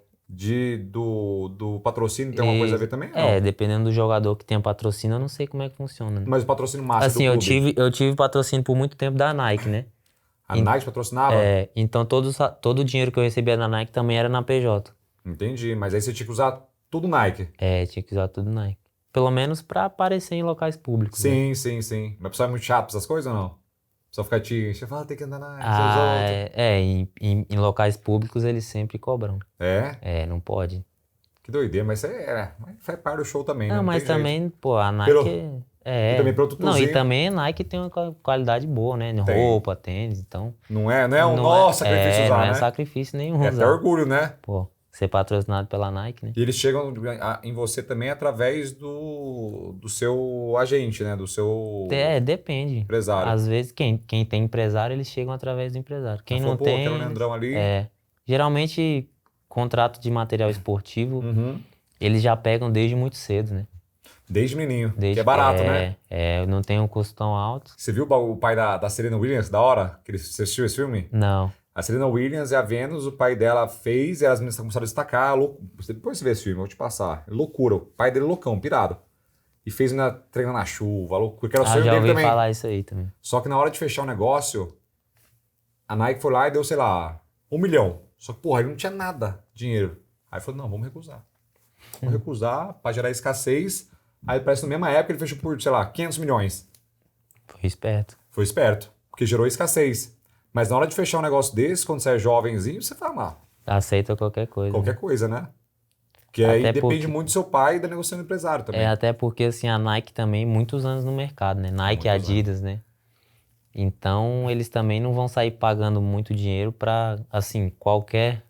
do patrocínio tem uma coisa a ver também? Não. Dependendo do jogador que tem patrocínio, eu não sei como é que funciona, né? Mas o patrocínio máximo Assim, do eu clube. tive patrocínio por muito tempo da Nike, né? A Nike patrocinava? Então todo o dinheiro que eu recebia da Nike também era na PJ. Entendi. Mas aí você tinha que usar tudo Nike. Tinha que usar tudo Nike. Pelo menos pra aparecer em locais públicos, né? Sim. Mas pessoal é muito chato pra essas coisas ou não? Só ficar você fala, tem que andar Nike, você usa outro. Em locais públicos eles sempre cobram. É? Não pode. Que doideira, mas faz parte do show também, né? Não, mas tem jeito. também, pô, a Nike... E também pelo Não, e tutuzinho. também a Nike tem uma qualidade boa, né? Roupa, tênis, então... Não é um nosso sacrifício usar, não né? é sacrifício nenhum É até usar. orgulho, né? Pô, ser patrocinado pela Nike, né? E eles chegam em você também através do seu agente, né? Do seu Depende. empresário. Às vezes, quem tem empresário, eles chegam através do empresário. Quem não Pô, tem... quero o Leandrão ali. Geralmente, contrato de material esportivo, Uhum. eles já pegam desde muito cedo, né? Desde menino, Desde que é barato, né? Não tem um custo tão alto. Você viu o pai da Serena Williams, da hora? Você assistiu esse filme? Não. A Serena Williams e a Venus, o pai dela fez, e as meninas começaram a destacar. Depois você vê esse filme, eu vou te passar. Loucura. O pai dele é loucão, pirado. E fez treino na chuva, loucura. Que era o sonho Já dele ouvi também. falar isso aí também. Só que na hora de fechar o negócio, a Nike foi lá e deu, sei lá, 1 milhão. Só que, porra, ele não tinha nada de dinheiro. Aí falou, não, vamos recusar. Vamos recusar pra gerar escassez. Aí parece que na mesma época ele fechou por, sei lá, 500 milhões. Foi esperto. Foi esperto, porque gerou escassez. Mas na hora de fechar um negócio desse, quando você é jovenzinho, você fala, Aceita qualquer coisa. qualquer coisa, né? Porque Até aí depende porque- muito do seu pai e da negociação do empresário também. Até porque, assim, a Nike também, muitos anos no mercado, né? Nike e Muitos Adidas, né? Então, eles também não vão sair pagando muito dinheiro pra, assim, qualquer...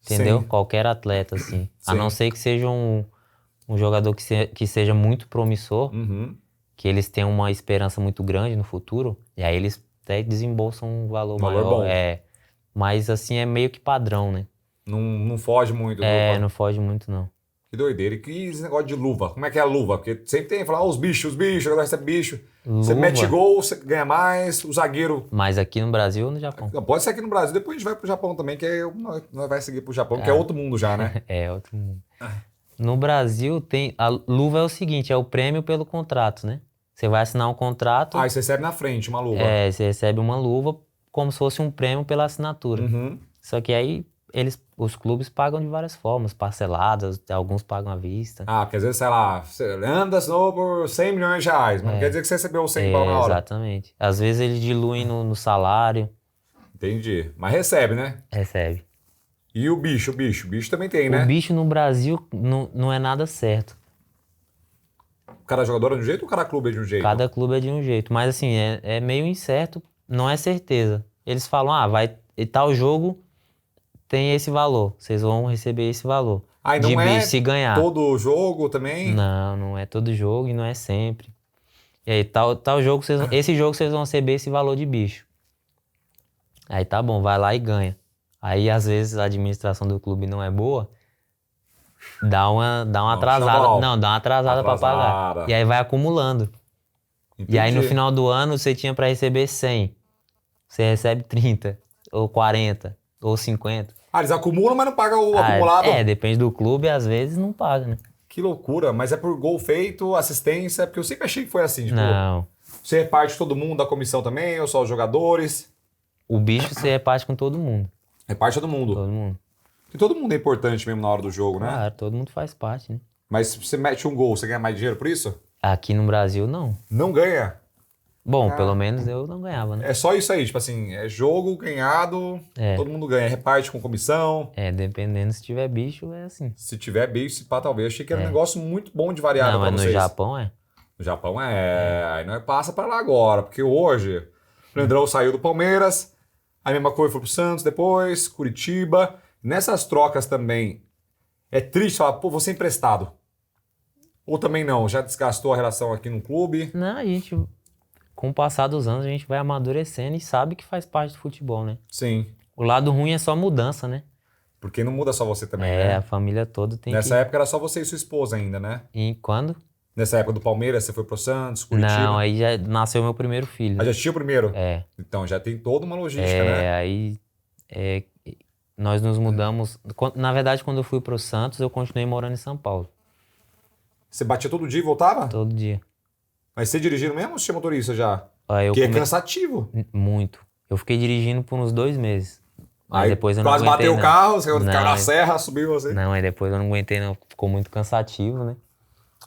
Entendeu? Sim. Qualquer atleta, assim. A Sim. não ser que seja um jogador que seja muito promissor, Uhum. que eles tenham uma esperança muito grande no futuro, e aí eles até desembolsam um valor Valor maior. bom. Mas assim, é meio que padrão, né? Não foge muito. Não foge muito, não. Que doideira. E que esse negócio de luva? Como é que é a luva? Porque sempre tem, falar, os bichos, jogador recebe bicho. Você Luva. mete gol, você ganha mais, o zagueiro... Mas aqui no Brasil ou no Japão? Pode ser aqui no Brasil, depois a gente vai pro Japão também, que nós vai seguir pro Japão, que é outro mundo já, né? Outro mundo. No Brasil, a luva é o seguinte, é o prêmio pelo contrato, né? Você vai assinar um contrato, Aí você recebe na frente uma luva. você recebe uma luva como se fosse um prêmio pela assinatura. Uhum. Só que aí os clubes pagam de várias formas, parceladas, alguns pagam à vista. Porque às vezes, sei lá, você anda assinou por 100 milhões de reais, mas não quer dizer que você recebeu 100 pau na hora. Exatamente. Às vezes eles diluem no salário. Entendi. Mas recebe, né? Recebe. E o bicho? O bicho também tem, né? O bicho no Brasil não é nada certo. Cada jogador é de um jeito ou cada clube é de um jeito? Cada clube é de um jeito. Mas assim, é meio incerto, não é certeza. Eles falam, e tal jogo tem esse valor. Vocês vão receber esse valor. E de não é bicho, se ganhar. todo jogo também? Não é todo jogo e não é sempre. E aí, tal jogo, esse jogo vocês vão receber esse valor de bicho. Aí tá bom, vai lá e ganha. Aí às vezes a administração do clube não é boa, dá uma atrasada. chaval. Não, dá uma atrasada pra pagar. E aí vai acumulando. Entendi. E aí no final do ano você tinha pra receber 100. Você recebe 30, ou 40, ou 50. Eles acumulam, mas não pagam o acumulado? Depende do clube, às vezes não paga, né? Que loucura, mas é por gol feito, assistência, porque eu sempre achei que foi assim, tipo, Não. você reparte todo mundo da comissão também, ou só os jogadores? O bicho você reparte com todo mundo. Reparte todo mundo. Todo mundo. E todo mundo é importante mesmo na hora do jogo, né? Claro, todo mundo faz parte, né? Mas se você mete um gol, você ganha mais dinheiro por isso? Aqui no Brasil, não. Não ganha. Bom, pelo menos eu não ganhava, né? É só isso aí, tipo assim, é jogo ganhado, todo mundo ganha, reparte com comissão. Dependendo se tiver bicho, é assim. Se tiver bicho, se pá, talvez. Achei que era um negócio muito bom de variável Não, pra mas vocês. no Japão é. No Japão aí nós passa pra lá agora, porque hoje o Leandrão saiu do Palmeiras, a mesma coisa foi pro Santos depois, Curitiba. Nessas trocas também, É triste falar, pô, vou ser emprestado. Ou também não, já desgastou a relação aqui no clube? Não, a gente, com o passar dos anos, a gente vai amadurecendo e sabe que faz parte do futebol, né? Sim. O lado ruim é só mudança, né? Porque não muda só você também, né? A família toda tem Nessa que... época era só você e sua esposa ainda, né? E quando? Nessa época do Palmeiras, você foi pro Santos, Curitiba? Não, aí já nasceu meu primeiro filho. Ah, já tinha o primeiro? É. Então, já tem toda uma logística, né? Aí nós nos mudamos... Na verdade, quando eu fui pro Santos, eu continuei morando em São Paulo. Você batia todo dia e voltava? Todo dia. Mas você dirigindo mesmo ou você tinha motorista já? Aí Porque é cansativo. Muito. Eu fiquei dirigindo por uns 2 meses. Mas Aí depois eu não quase aguentei, bateu o não. carro, você caiu na Não, serra, subiu você. Não, aí depois eu não aguentei, não. Ficou muito cansativo, né?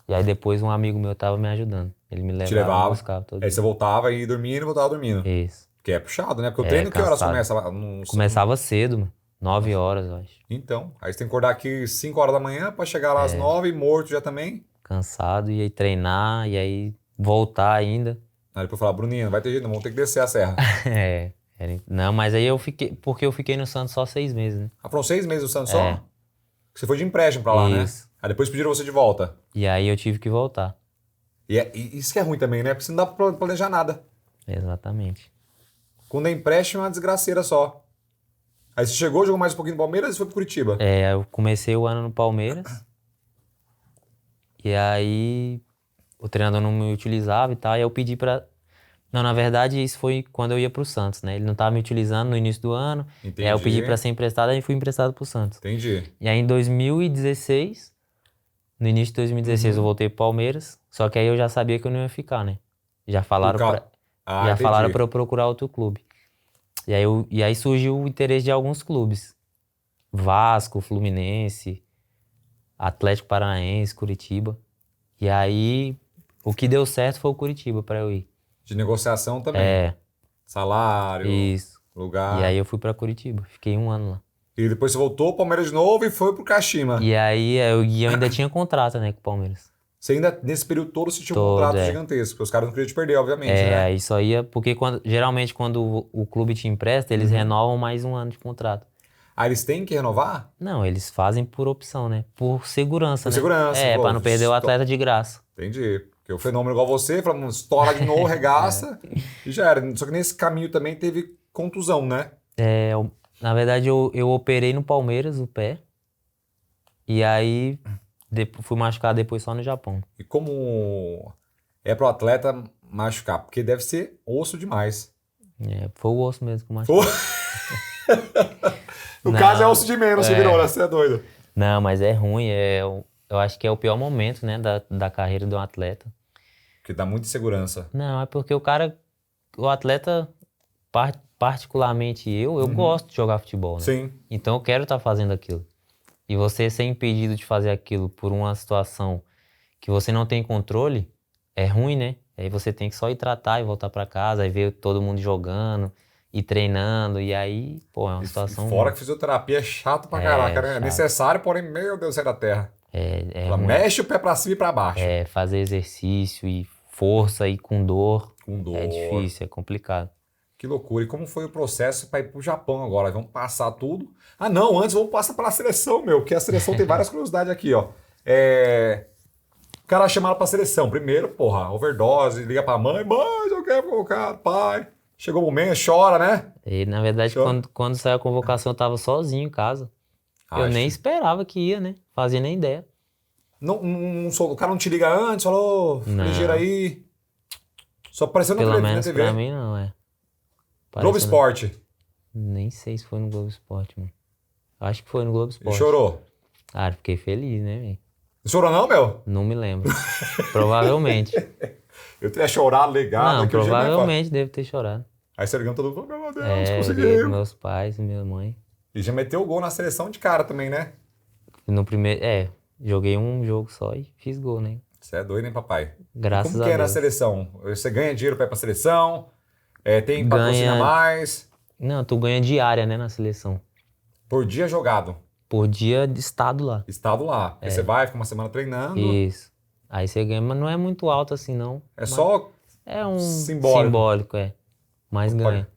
E aí depois um amigo meu tava me ajudando. Ele me Te levava, me levava. buscava todo Aí dia. você voltava e dormia e voltava dormindo. Isso. Que é puxado, né? Porque o treino que horas cansado. começa lá? No... Começava cedo, mano. 9 horas, eu acho. Então, aí você tem que acordar aqui 5 horas da manhã pra chegar lá às 9 morto já também. Cansado, e aí treinar, e aí voltar ainda. Aí depois falar, Bruninho, não vai ter jeito, não, vamos ter que descer a serra. Não, mas aí eu fiquei... Porque eu fiquei no Santos só 6 meses, né? Ah, foram 6 meses do Santos só? Você foi de empréstimo pra lá, Isso. né? Aí depois pediram você de volta. E aí eu tive que voltar. E isso que é ruim também, né? Porque você não dá pra planejar nada. Exatamente. Quando é empréstimo é uma desgraceira só. Aí você chegou, jogou mais um pouquinho no Palmeiras e foi pro Curitiba. Eu comecei o ano no Palmeiras. E aí o treinador não me utilizava e tal. E eu pedi pra... Não, na verdade, isso foi quando eu ia pro Santos, né? Ele não tava me utilizando no início do ano. Entendi. E aí eu pedi pra ser emprestado e fui emprestado pro Santos. Entendi. E aí em 2016, no início de 2016 eu voltei pro Palmeiras. Só que aí eu já sabia que eu não ia ficar, né? Já falaram entendi. pra eu procurar outro clube. E aí surgiu o interesse de alguns clubes. Vasco, Fluminense, Atlético Paranaense, Curitiba. E aí o que deu certo foi o Curitiba pra eu ir. De negociação também. Salário, Isso. lugar. E aí eu fui pra Curitiba. Fiquei 1 ano lá. E depois você voltou pro Palmeiras de novo e foi pro Kashima. E aí eu ainda tinha contrato, né, com o Palmeiras. Você ainda, nesse período todo, você tinha um Todo, contrato gigantesco. Porque os caras não queriam te perder, obviamente, né? Aí só ia... Porque geralmente quando o clube te empresta, eles renovam mais 1 ano de contrato. Ah, eles têm que renovar? Não, eles fazem por opção, né? Por segurança, Por né? segurança. Pô, pra não perder o atleta de graça. Entendi. Porque o fenômeno igual você, fala, estoura de novo, regaça e já era. Só que nesse caminho também teve contusão, né? Na verdade, eu operei no Palmeiras, o pé. E aí fui machucar depois só no Japão. E como é pro atleta machucar? Porque deve ser osso demais. Foi o osso mesmo que machucou. No caso é osso de menos, você virou, né? Você é doido. Não, mas é ruim. Eu acho que é o pior momento, né, da carreira de um atleta. Porque dá muita insegurança. Não, é porque o atleta, particularmente eu gosto de jogar futebol, né? Sim. Então eu quero estar fazendo aquilo. E você ser impedido de fazer aquilo por uma situação que você não tem controle, é ruim, né? Aí você tem que só ir tratar e voltar pra casa, aí ver todo mundo jogando e treinando, e aí, pô, é uma situação... Fora que fisioterapia é chato pra caraca, né? É chato. necessário, porém, meu Deus, sai da terra. Ela ruim. mexe o pé pra cima e pra baixo. Fazer exercício e força e com dor. Com dor. É difícil, é complicado. Que loucura. E como foi o processo para ir pro Japão agora? Vamos passar tudo. Ah, não, antes vamos passar pela seleção, meu, que a seleção tem várias curiosidades aqui, ó. O cara chamaram pra seleção. Primeiro, porra, overdose, liga pra mãe, eu quero colocar, pai. Chegou o momento, chora, né? E, na verdade, quando saiu a convocação, eu tava sozinho em casa. Eu Acho. nem esperava que ia, né? Fazia nem ideia. O cara não te liga antes, falou, ligeiro aí. Só apareceu na Pelo TV. menos pra mim, não, Globo Apareceu Esporte. Nem sei se foi no Globo Esporte, mano. Acho que foi no Globo E Esporte. chorou. Ah, fiquei feliz, né, velho? Não chorou não, meu? Não me lembro. Provavelmente. Eu teria chorado, legado. Não, provavelmente devo ter chorado. Aí você ligando todo mundo, meu Deus, conseguiu. Meus pais, minha mãe. E já meteu o gol na seleção de cara também, né? No primeiro... joguei um jogo só e fiz gol, né? Você é doido, hein, papai? Graças a Deus. Como que é na seleção? Você ganha dinheiro pra ir pra seleção? Tem patrocínio a mais? Não, tu ganha diária, né, na seleção. Por dia jogado? Por dia de estado lá. Estado lá. Aí você vai, fica uma semana treinando. Isso. Aí você ganha, mas não é muito alto assim, não. Só É um simbólico, mas ganha.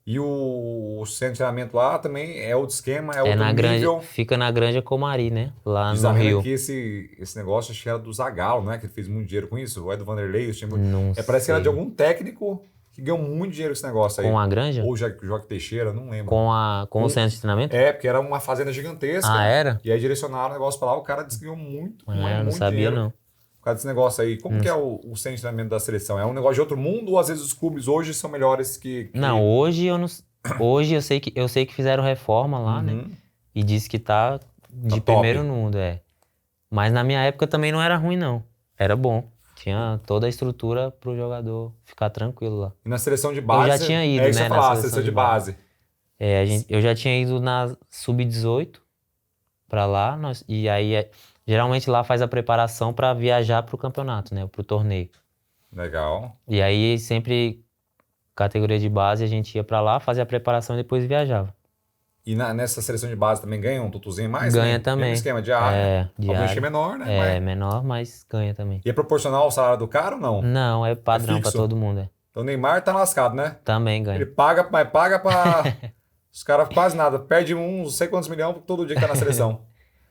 E o centro de treinamento lá também é outro esquema, é É outro na nível. Granja, fica na Granja Comari, né? Lá Diz no a lenda Rio. que esse negócio acho que era do Zagallo, né? Que ele fez muito dinheiro com isso. Ou é do Vanderlei. Não Parece que era de sei. algum técnico que ganhou muito dinheiro com esse negócio Com aí. a Granja? Ou Joque Teixeira, não lembro. Com o centro de treinamento? Porque era uma fazenda gigantesca. Ah, era? E aí direcionaram o negócio pra lá. O cara disse que ganhou muito, É, eu não muito sabia, dinheiro não. por causa desse negócio aí. Como Não que é o centro de treinamento da seleção? É um negócio de outro mundo ou às vezes os clubes hoje são melhores que... Não, hoje eu não. Hoje eu sei que fizeram reforma lá, né? Uhum. E disse que tá Tá de top. primeiro no mundo, é. Mas na minha época também não era ruim, não. Era bom. Tinha toda a estrutura pro jogador ficar tranquilo lá. E na seleção de base... Eu já tinha ido, É isso que né, você na falar, seleção seleção de de base. eu já tinha ido na Sub-18 pra lá, e aí geralmente lá faz a preparação pra viajar pro campeonato, né? Pro torneio. Legal. E aí sempre, categoria de base, a gente ia pra lá, fazia a preparação e depois viajava. E nessa seleção de base também ganha um tutuzinho mais? Ganha Mesmo também. esquema de área. É, Obviamente que é menor, né? É, Mas... menor, mas ganha também. E é proporcional ao salário do cara ou não? Não, é padrão pra fixo? todo mundo, é. Então o Neymar tá lascado, né? Também Ele ganha. paga, mas paga pra... Os caras quase nada. Perde uns não sei quantos milhões todo dia que tá na seleção.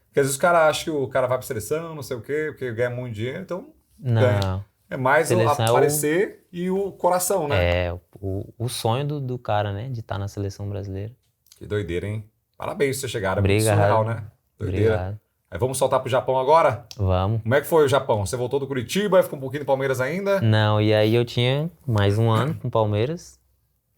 Porque às vezes os caras acham que o cara vai pra seleção, não sei o quê, porque ganha muito dinheiro, então ganha. Não. É mais o Seleção aparecer e o coração, né? É o sonho do cara, né? De estar na seleção brasileira. Que doideira, hein? Parabéns por você chegar. É muito Obrigado. surreal, né? Doideira. Obrigado. Aí vamos soltar pro Japão agora? Vamos. Como é que foi o Japão? Você voltou do Curitiba, ficou um pouquinho do Palmeiras ainda? Não, e aí eu tinha mais um ano com o Palmeiras.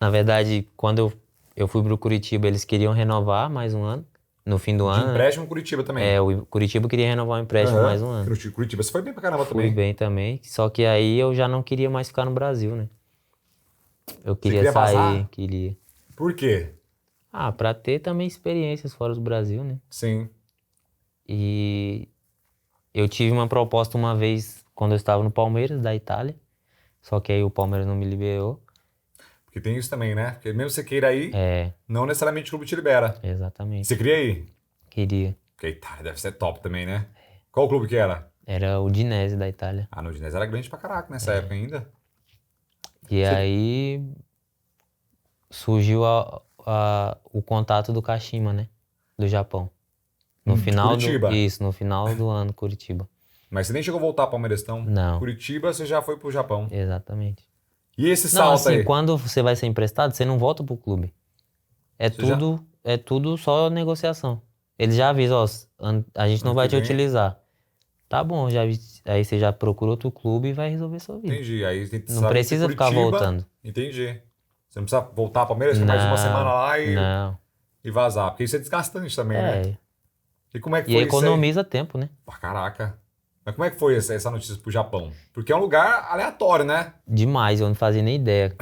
Na verdade, quando eu fui pro Curitiba, eles queriam renovar mais um ano. No fim do De ano, né? empréstimo Curitiba também. É, o Curitiba queria renovar o empréstimo Aham. mais um ano. Curitiba, você foi bem pra caramba Fui também. bem também. Só que aí eu já não queria mais ficar no Brasil, né? Eu queria queria sair, vazar? queria. Por quê? Ah, pra ter também experiências fora do Brasil, né? Sim. E eu tive uma proposta uma vez quando eu estava no Palmeiras, da Itália. Só que aí o Palmeiras não me liberou. Porque tem isso também, né? Porque mesmo que você queira ir, É, não necessariamente o clube te libera. exatamente. Você queria ir? Queria. Porque a Itália deve ser top também, né? Qual clube que era? Era o Udinese da Itália. Ah, no Udinese era grande pra caraca nessa época ainda. E aí surgiu o contato do Kashima, né? Do Japão. No final Curitiba. no final do ano, Curitiba. Mas você nem chegou a voltar ao Palmeiras, então? Não. Curitiba, você já foi pro Japão. Exatamente. E esse Não, salto assim, aí? quando você vai ser emprestado, você não volta pro clube. É tudo só negociação. Eles já avisam, ó, a gente não Ano vai que te vem. utilizar. Tá bom, aí você já procura outro clube e vai resolver sua vida. Entendi. Aí você Não sabe que precisa ficar Curitiba- voltando. Entendi. Você não precisa voltar ao Palmeiras, ficar mais uma semana lá Não. e vazar. Porque isso é desgastante também, né? É. E como é que E foi isso aí? economiza tempo, né? Pá, caraca. Mas como é que foi essa notícia pro Japão? Porque é um lugar aleatório, né? Demais, eu não fazia nem ideia.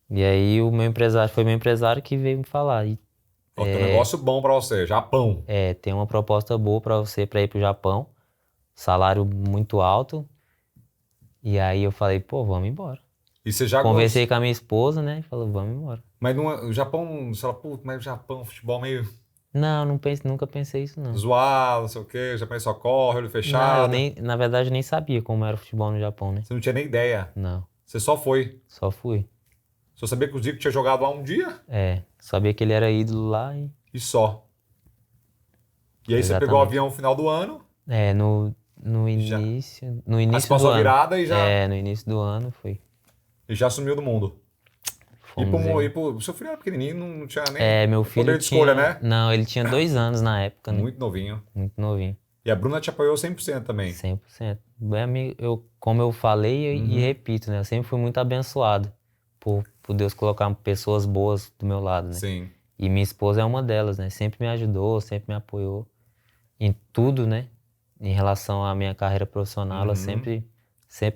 E aí o meu empresário, foi meu empresário que veio me falar. E, Ó, tem um negócio bom pra você, Japão. tem uma proposta boa pra você pra ir pro Japão. Salário muito alto. E aí eu falei, pô, vamos embora. E você já Conversei com a minha esposa, né? E falou, vamos embora. Mas o Japão, você fala, pô, mas o Japão, futebol meio Não, nunca pensei isso, não. zoado, não sei o quê, o Japão só corre, olho Não, fechado. na verdade, eu nem sabia como era o futebol no Japão, né? Você não tinha nem ideia. Não, Você só foi. só fui. Só sabia que o Zico tinha jogado lá um dia Sabia que ele era ídolo lá e... e só. E aí você Exatamente. pegou o avião no final do ano, No Já. início... No aí início você passou do a ano. virada e já, No início do ano foi. e já sumiu do mundo. Fomos aí. O seu filho era pequenininho, não tinha nem Meu filho poder de tinha... escolha, né? Não, ele tinha 2 anos na época, né? Muito novinho. Muito novinho. E a Bruna te apoiou 100% também. 100%. Como eu falei e repito, né? Eu sempre fui muito abençoado por Deus colocar pessoas boas do meu lado, né? Sim. E minha esposa é uma delas, né? Sempre me ajudou, sempre me apoiou em tudo, né? Em relação à minha carreira profissional, ela sempre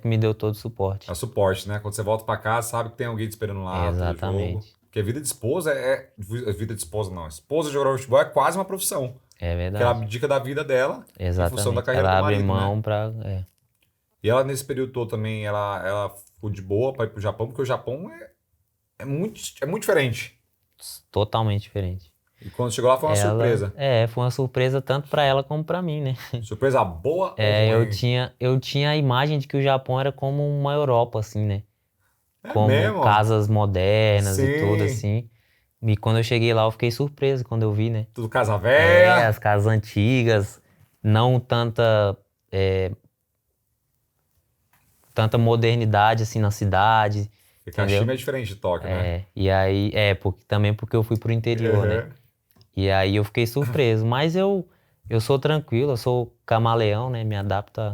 me deu todo o suporte. É suporte, né? Quando você volta pra casa, sabe que tem alguém te esperando lá. todo Exatamente. jogo. Porque a vida de esposa vida de esposa não. Esposa de jogador de futebol é quase uma profissão. É Porque ela verdade. abdica da vida dela em função da Exatamente. carreira Ela do abre marido, mão né? pra... E ela, nesse período todo também, ela ficou de boa pra ir pro Japão, porque o Japão é muito diferente. Totalmente diferente. E quando chegou lá foi uma surpresa. Foi uma surpresa tanto pra ela como pra mim, né? Surpresa boa ou ruim? Eu tinha a imagem de que o Japão era como uma Europa, assim, né? como mesmo? casas modernas e Sim. tudo assim. E quando eu cheguei lá, eu fiquei surpreso quando eu vi, né? Tudo casa velha. As casas antigas, não tanta modernidade assim na cidade, Porque entendeu? Kashima é diferente de Tóquio, né? E aí, também porque eu fui pro interior, né? Uhum. E aí eu fiquei surpreso, mas eu sou tranquilo, eu sou camaleão, né?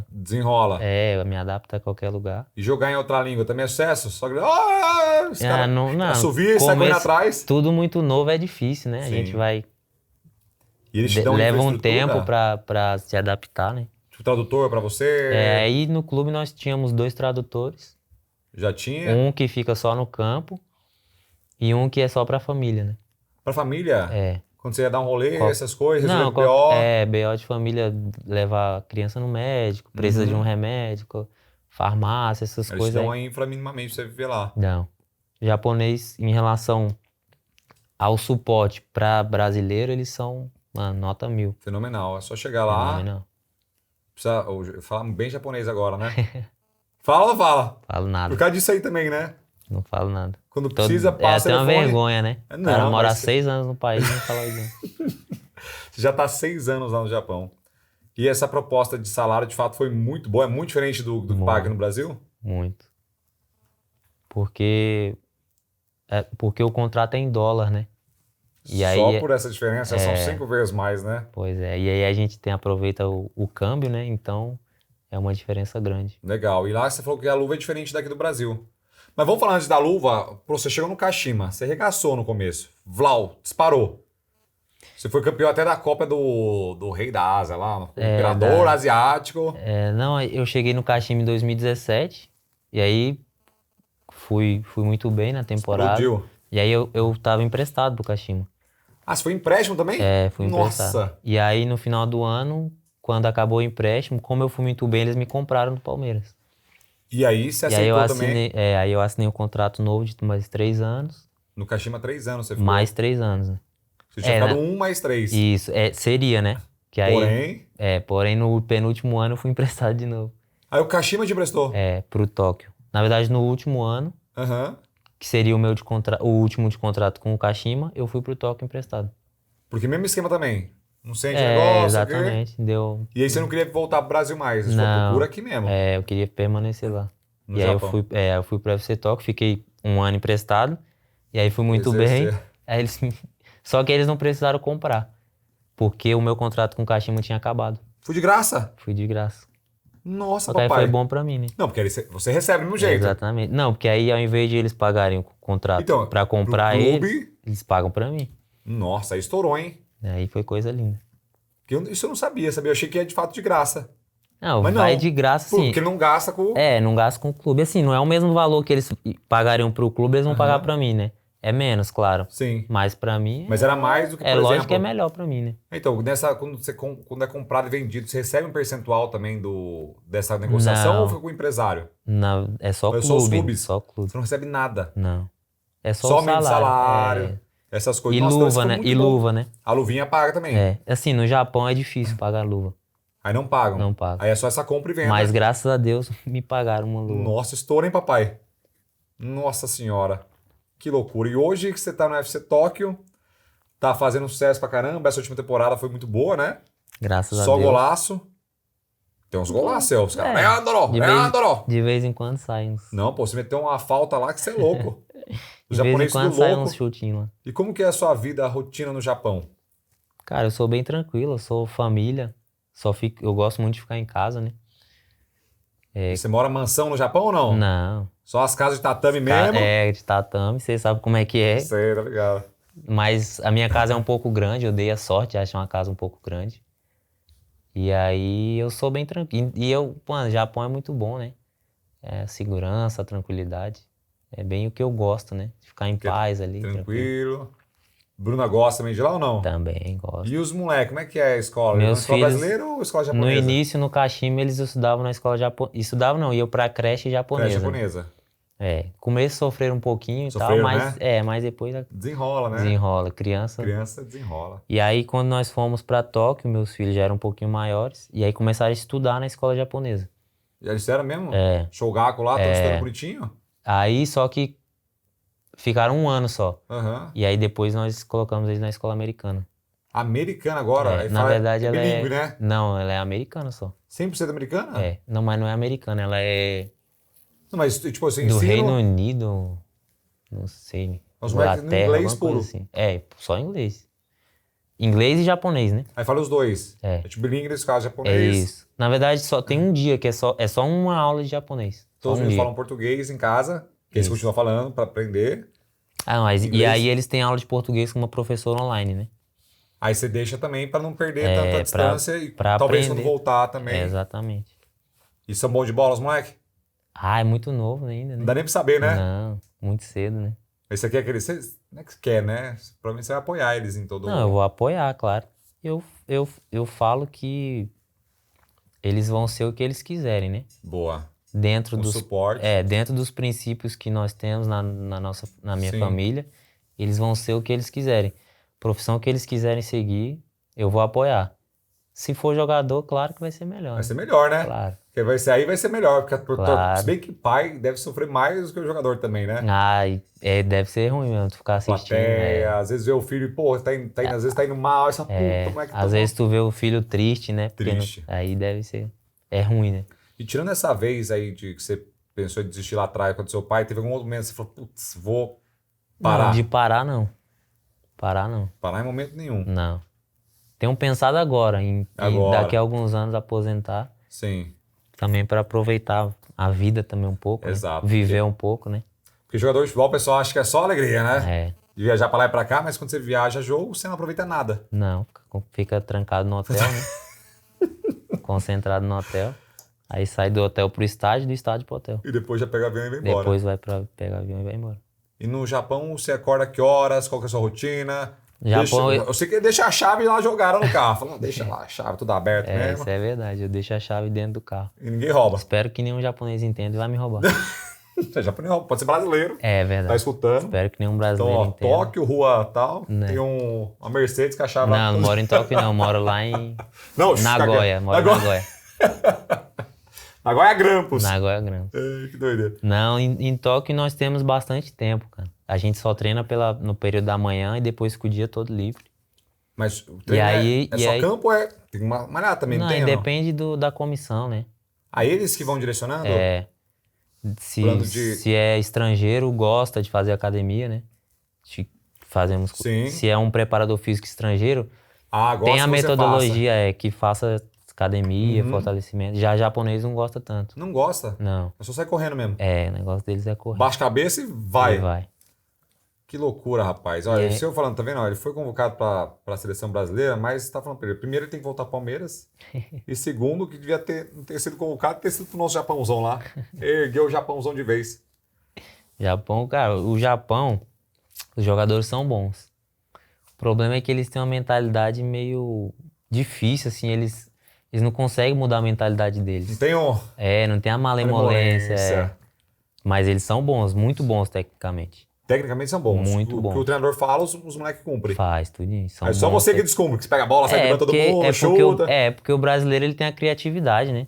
Desenrola. Me adapta a qualquer lugar. E jogar em outra língua também é sucesso? Só que. Ah, os caras Não, assovia e sai correndo atrás. tudo muito novo é difícil, né? A gente Sim. vai. E eles te dão Leva um tempo infraestrutura? pra se adaptar, né? Tipo, tradutor pra você? Aí no clube nós tínhamos 2 tradutores, Já tinha? um que fica só no campo e um que é só pra família, né? Pra família? É. Quando você ia dar um rolê, Qual- essas coisas, Não, resolver BO. BO de família, levar a criança no médico, precisa de um remédio, farmácia, essas Eles te coisas dão aí. a infra minimamente pra você viver lá. Não. Japonês, em relação ao suporte para brasileiro, eles são, mano, nota 1000. Fenomenal. É só chegar lá. Fenomenal. Precisa falar bem japonês agora, né? Fala ou fala? Falo Por nada, causa disso aí também, né? não falo nada. Quando precisa, É passa até uma telefone. vergonha, né? O Não, cara mora mas 6 anos no país e não fala inglês. você já tá há 6 anos lá no Japão. E essa proposta de salário, de fato, foi muito boa. É muito diferente do que paga aqui no Brasil? Muito. Porque o contrato é em dólar, né? E Só aí, por essa diferença, são 5 vezes mais, né? pois é, e aí a gente aproveita o câmbio, né? Então é uma diferença grande. Legal. E lá você falou que a luva é diferente daqui do Brasil. Mas vamos falar antes da luva. Pô, você chegou no Kashima, você regaçou no começo. Vlau, disparou. Você foi campeão até da Copa do Rei da Ásia lá, o Imperador Asiático. Não, eu cheguei no Kashima em 2017 e aí fui muito bem na temporada. Explodiu. E aí eu tava emprestado pro Kashima. Ah, você foi empréstimo também? Fui emprestado. Nossa. E aí no final do ano, quando acabou o empréstimo, como eu fui muito bem, eles me compraram do Palmeiras. E aí você E aí aceitou também? aí eu assinei um contrato novo de mais 3 anos, No Kashima, 3 anos você ficou. mais 3 anos, né? Você tinha ficado 1 mais 3. Isso, seria, né? Que aí, Porém, porém no penúltimo ano eu fui emprestado de novo. aí o Kashima te emprestou. Pro Tóquio. Na verdade, no último ano, Aham. que seria o último de contrato com o Kashima, eu fui pro Tóquio emprestado. Porque mesmo esquema também. Não sente negócio, Exatamente. Deu. E aí você não queria voltar pro Brasil mais. Você Não. procura aqui mesmo. Eu queria permanecer lá. No E aí Japão. eu fui pro FC Tóquio, fiquei 1 ano emprestado. E aí fui muito bem. Exercer. Aí Só que eles não precisaram comprar. Porque o meu contrato com o Kashima tinha acabado. Fui de graça? Fui de graça. Nossa, Só que aí papai. foi bom pra mim, né? Não, porque aí você recebe do mesmo jeito. Exatamente. Não, porque aí ao invés de eles pagarem o contrato Então, pra comprar pro clube- eles pagam pra mim. Nossa, aí estourou, hein? Aí foi coisa linda. Isso eu não sabia, sabia? Eu achei que ia de fato de graça. Não, Mas vai não. de graça, sim. Porque não gasta com... Não gasta com o clube. Assim, não é o mesmo valor que eles pagariam pro clube, eles vão pagar pra mim, né? É menos, claro. Sim. Mas pra mim... Mas era mais do que, por lógico exemplo... que é melhor pra mim, né? Então, quando é comprado e vendido, você recebe um percentual também dessa negociação Não. ou fica com o empresário? Não, é só Ou é clube. só os clubes? Só clube. Você não recebe nada. Não. É só Só o mesmo salário, essas coisas. E Nossa, então isso luva, ficou né? muito E bom. luva, né? A luvinha paga também. Assim, no Japão é difícil pagar luva. Aí não pagam. Não pagam. Aí é só essa compra e venda. Mas graças a Deus me pagaram uma luva. Nossa, estoura, hein, papai? Nossa senhora. Que loucura. E hoje que você tá no UFC Tóquio, tá fazendo sucesso pra caramba. Essa última temporada foi muito boa, né? Graças a Só Deus. golaço. Tem uns golaços, os caras. Leandro! De Leandro! De vez em quando sai uns. Não, pô, você meteu uma falta lá que você é louco. Os De vez em japoneses quando tudo sai louco. uns chutinhos lá. E como que é a sua vida, a rotina no Japão? Cara, eu sou bem tranquilo, eu sou família. Eu gosto muito de ficar em casa, né? Você mora mansão no Japão ou não? Não. Só as casas de tatame mesmo? De tatame, você sabe como é que é. Sei, tá ligado. Mas a minha casa é um pouco grande, eu dei a sorte de achar uma casa um pouco grande. E aí eu sou bem tranquilo. O Japão é muito bom, né? A segurança, a tranquilidade. É bem o que eu gosto, né? De ficar em paz ali. Tranquilo. Bruna gosta também de lá ou não? Também gosto. E os moleques, como é que é a escola? Meus escola filhos, brasileira ou escola japonesa? No início, no Kashima, eles estudavam na escola japonesa. Estudavam não, iam pra creche japonesa. Creche japonesa. Começo sofreram um pouquinho Sofreram, e tal, mas, né? Mas depois Desenrola, né? desenrola. Criança desenrola. E aí, quando nós fomos pra Tóquio, meus filhos já eram um pouquinho maiores, e aí começaram a estudar na escola japonesa. Já disseram mesmo? É. Shogaku lá, estão estudando bonitinho? Aí, só que ficaram 1 ano só. Aham. E aí depois nós colocamos eles na escola americana. Americana agora? É, Aí na fala, verdade, ela bilíngue, é... né? Não, ela é americana só. 100% americana? É. Não, mas não é americana, ela é Não, mas, tipo assim, do Reino ensino... Unido, não sei, Os moleques no Inglaterra, inglês alguma coisa puro. assim. É, só inglês. Inglês e japonês, né? Aí fala os dois. É. É tipo bilíngue nesse caso, É japonês. isso. Na verdade, só tem um dia que é só uma aula de japonês. Só Todos um eles dia. falam português em casa, que eles Isso. continuam falando pra aprender. Ah, mas e Inglês? aí eles têm aula de português com uma professora online, né? Aí você deixa também pra não perder É, tanta distância e pra talvez aprender. quando voltar também. É, exatamente. E são bons de bola, os moleque? Ah, é muito novo ainda, né? Não dá nem pra saber, né? Não, muito cedo, né? Esse aqui é aquele... Não é que você quer, né? Provavelmente você vai apoiar eles em todo... Não, eu vou apoiar, claro. Eu falo que eles vão ser o que eles quiserem, né? Boa. Dentro Com dos, suporte. dentro dos princípios que nós temos na minha Sim. família, eles vão ser o que eles quiserem. Profissão que eles quiserem seguir, eu vou apoiar. Se for jogador, claro que vai ser melhor. Vai né? ser melhor, né? Claro. Porque vai ser melhor. Porque Claro. se bem que pai deve sofrer mais do que o jogador também, né? Deve ser ruim mesmo tu ficar assistindo. Plateia, às vezes vê o filho, pô, às vezes tá indo mal, essa puta, como é que Às vezes tu vê o filho triste, né? Porque Triste. aí deve ser. É ruim, né? E tirando essa vez aí de que você pensou em desistir lá atrás quando seu pai, teve algum outro momento que você falou, putz, vou parar. Não, de parar não. Parar não. Parar em momento nenhum. Não. Tenho pensado agora em daqui a alguns anos aposentar. Sim. Também para aproveitar a vida também um pouco. Exato. Né? Viver um pouco, né? Porque jogador de futebol, o pessoal acha que é só alegria, né? É. De viajar pra lá e pra cá, mas quando você viaja jogo, você não aproveita nada. Não, fica trancado no hotel, né? Concentrado no hotel. Aí sai do hotel pro estádio, do estádio pro hotel. E depois já pega avião e vai embora. Depois vai pra pegar avião e vai embora. E no Japão, você acorda que horas? Qual que é a sua rotina? Japão, eu sei que deixa a chave lá jogada no carro. Fala, deixa lá a chave, tudo aberto mesmo. Isso é verdade. Eu deixo a chave dentro do carro. E ninguém rouba. Espero que nenhum japonês entenda e vai me roubar. Você é japonês, pode ser brasileiro. É verdade. Tá escutando. Espero que nenhum Então, brasileiro ó, entenda. Tóquio, rua tal, Né. tem uma Mercedes com a chave lá. Não moro em Tóquio não. Moro lá em Não, Nagoya. Moro em Nagoya. Nagoya Grampus. Nagoya Grande. Ai, que doideira. Não, em Tóquio nós temos bastante tempo, cara. A gente só treina no período da manhã e depois fica o dia todo livre. Mas o treino aí- é e só aí- campo ou é? Tem que malhar também, não Não, tem? e ou não? depende da comissão, né? Aí eles que vão direcionando? É, Plano de- se é estrangeiro, gosta de fazer academia, né? Fazemos. Sim. Se é um preparador físico estrangeiro, Ah, gosta tem a que você metodologia que faça academia, Uhum. fortalecimento. Já japonês não gosta tanto. faça. Não gosta? Não. É só sair correndo mesmo. O negócio deles é correr. Baixa a cabeça e vai. E vai. Que loucura, rapaz. Olha, E o senhor falando, tá vendo? Ó, ele foi convocado para a seleção brasileira, mas tá falando pra ele. Primeiro ele tem que voltar ao Palmeiras. E segundo, que devia não ter sido convocado, ter sido pro nosso Japãozão lá. Ergueu o Japãozão de vez. Japão, cara, o Japão, os jogadores são bons. O problema é que eles têm uma mentalidade meio difícil, assim, eles não conseguem mudar a mentalidade Não deles. tem Não tem a malemolência. malemolência. Mas eles são bons, muito bons tecnicamente. Tecnicamente são bons. Muito O bons. que o treinador fala, os moleques cumprem. Faz, tudinho. São Aí só bons você que tec- descumpre, que você pega a bola, sai driblando todo mundo, chuta. porque o brasileiro ele tem a criatividade, né?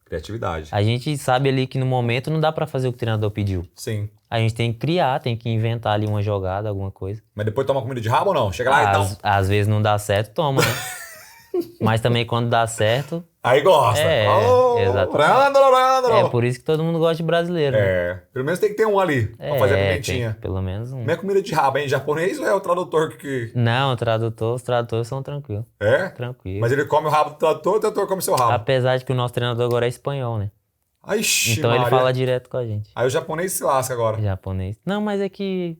Criatividade. A gente sabe ali que no momento não dá pra fazer o que o treinador pediu. Sim. A gente tem que criar, tem que inventar ali uma jogada, alguma coisa. Mas depois toma comida de rabo ou não? Chega lá e tal. Às vezes não dá certo, toma, né? Mas também quando dá certo, Aí gosta. exatamente. Randro. é por isso que todo mundo gosta de brasileiro, né? É, pelo menos tem que ter um ali pra fazer a pimentinha. tem pelo menos um. Não é comida de rabo, hein? Japonês ou é o tradutor que... Não, os tradutores são tranquilos. É? Tranquilos. Mas ele come o rabo do tradutor, o tradutor come seu rabo. Apesar de que o nosso treinador agora é espanhol, né? Ixi, Então ele Maria. fala direto com a gente. Aí o japonês se lasca agora. Japonês. Não, mas é que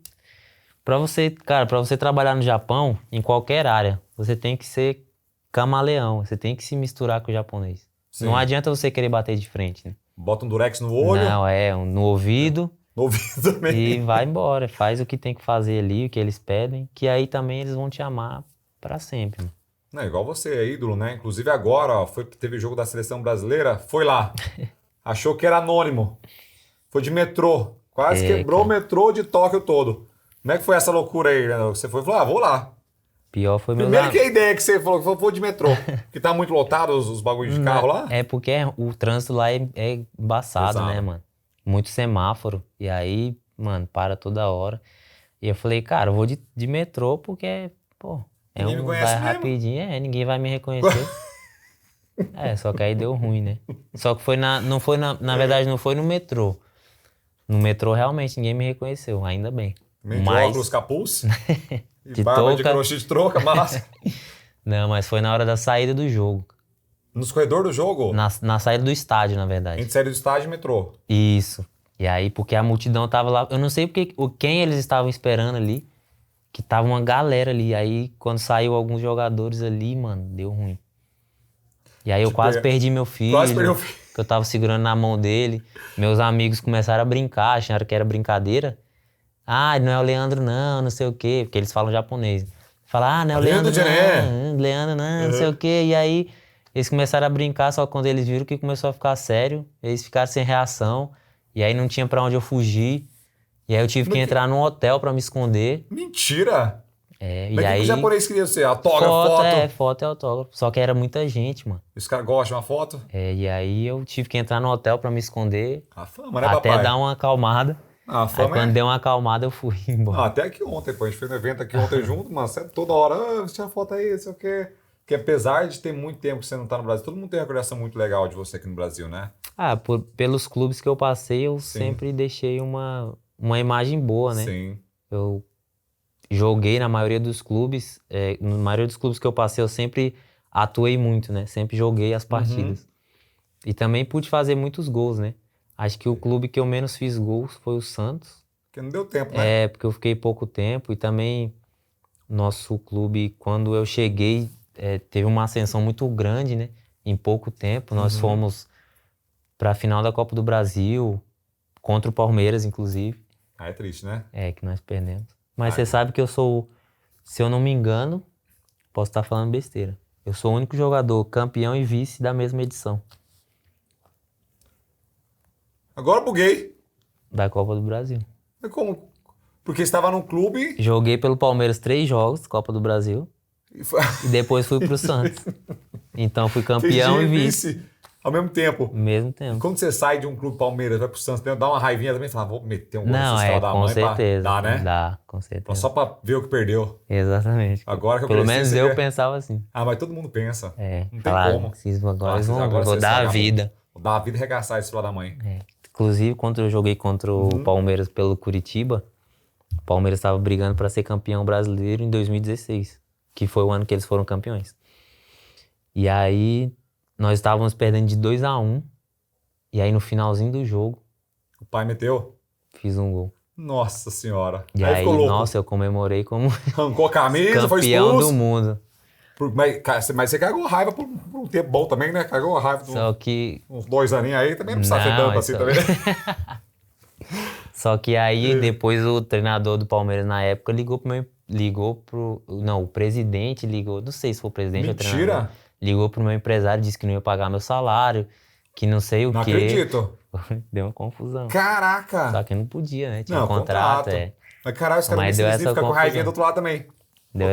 pra você trabalhar no Japão, em qualquer área, você tem que ser camaleão, você tem que se misturar com o japonês. Sim. Não adianta você querer bater de frente, né? Bota um durex no olho, Não, no ouvido no ouvido também. e vai embora. Faz o que tem que fazer ali, o que eles pedem, que aí também eles vão te amar pra sempre. Né? Não, igual você é ídolo, né? Inclusive agora, ó, teve jogo da seleção brasileira, foi lá. Achou que era anônimo. Foi de metrô. Quase quebrou o metrô de Tóquio todo. Como é que foi essa loucura aí, né? Você foi e falou, vou lá. Pior foi Primeiro que a ideia que você falou que foi de metrô. Que tá muito lotado os bagulhos de carro lá. É porque o trânsito lá é embaçado, Pesado. né, mano? muito semáforo. E aí, mano, para toda hora. E eu falei, cara, eu vou de metrô porque, pô, Ninguém me conhece vai mesmo. rapidinho, ninguém vai me reconhecer. Só que aí deu ruim, né? Só que não foi na verdade, não foi no metrô. No metrô, realmente, ninguém me reconheceu, ainda bem. De óculos, capuz e de barba de touca. crochê de troca, massa. Não, mas foi na hora da saída do jogo. Nos corredores do jogo? Na saída do estádio, na verdade. Entre saída do estádio e metrô. Isso. E aí, porque a multidão tava lá. Eu não sei quem eles estavam esperando ali, que tava uma galera ali. Aí, quando saiu alguns jogadores ali, mano, deu ruim. E aí eu quase perdi meu filho. Quase perdeu o filho. Que eu tava segurando na mão dele. Meus amigos começaram a brincar, acharam que era brincadeira. Ah, não é o Leandro não sei o quê. Porque eles falam japonês. Fala, não é o Leandro não, Leandro não sei o quê. E aí eles começaram a brincar, só que quando eles viram que começou a ficar sério, eles ficaram sem reação. E aí não tinha pra onde eu fugir. E aí eu tive que entrar num hotel pra me esconder. Mentira! E aí... o japonês queria ser? Autógrafo, foto? Foto e autógrafo. Só que era muita gente, mano. Os caras gostam de uma foto? E aí eu tive que entrar no hotel pra me esconder. A fama, né, até papai? Dar uma acalmada. A fama aí quando deu uma acalmada, eu fui embora. Até que ontem, pô. A gente fez um evento aqui ontem junto, mas toda hora, tira foto aí, sei o quê. Porque apesar de ter muito tempo que você não tá no Brasil, todo mundo tem uma recordação muito legal de você aqui no Brasil, né? Pelos clubes que eu passei, eu sempre deixei uma imagem boa, né? Sim. Eu joguei na maioria dos clubes. Na maioria dos clubes que eu passei, eu sempre atuei muito, né? Sempre joguei as partidas. E também pude fazer muitos gols, né? Acho que o clube que eu menos fiz gols foi o Santos. Porque não deu tempo, né? Porque eu fiquei pouco tempo. E também nosso clube, quando eu cheguei, teve uma ascensão muito grande, né? Em pouco tempo. Nós fomos para a final da Copa do Brasil, contra o Palmeiras, inclusive. É triste, né? Que nós perdemos. Mas você sabe que eu sou, se eu não me engano, posso estar falando besteira, eu sou o único jogador campeão e vice da mesma edição. Agora buguei. Da Copa do Brasil. Como? Porque estava num clube... Joguei pelo Palmeiras 3 jogos, Copa do Brasil, e depois fui pro Santos. Então fui campeão e vice. Ao mesmo tempo. Mesmo tempo. E quando você sai de um clube Palmeiras, vai pro Santos, dá uma raivinha também, fala, vou meter um gol nessa escala da mãe. Com certeza. Dá, né? Dá, com certeza. Só pra ver o que perdeu. Exatamente. Agora que eu Pelo menos eu pensava assim. Mas todo mundo pensa. Não tem claro, como. Agora vou dar a vida. Vou dar a vida e arregaçar esse filho da mãe. Inclusive, quando eu joguei contra o Palmeiras pelo Curitiba, o Palmeiras estava brigando para ser campeão brasileiro em 2016, que foi o ano que eles foram campeões. E aí, nós estávamos perdendo de 2-1, e aí no finalzinho do jogo... O pai meteu? Fiz um gol. Nossa senhora. E aí ficou louco. Nossa, eu comemorei como... Arrancou a camisa, foi expulso. Campeão do mundo. Mas você cagou raiva por um tempo bom também, né? Cagou a raiva Só que... uns 2 aninhos aí, também não precisa ser tanto assim também. Só que aí, depois o treinador do Palmeiras na época o presidente ligou, não sei se foi o presidente ou o treinador. Ligou pro meu empresário, disse que não ia pagar meu salário, que não sei o quê. Não acredito. Deu uma confusão. Caraca! Só que não podia, né? Tinha um contrato. Mas caralho, os caras não ficar com raivinha do outro lado também.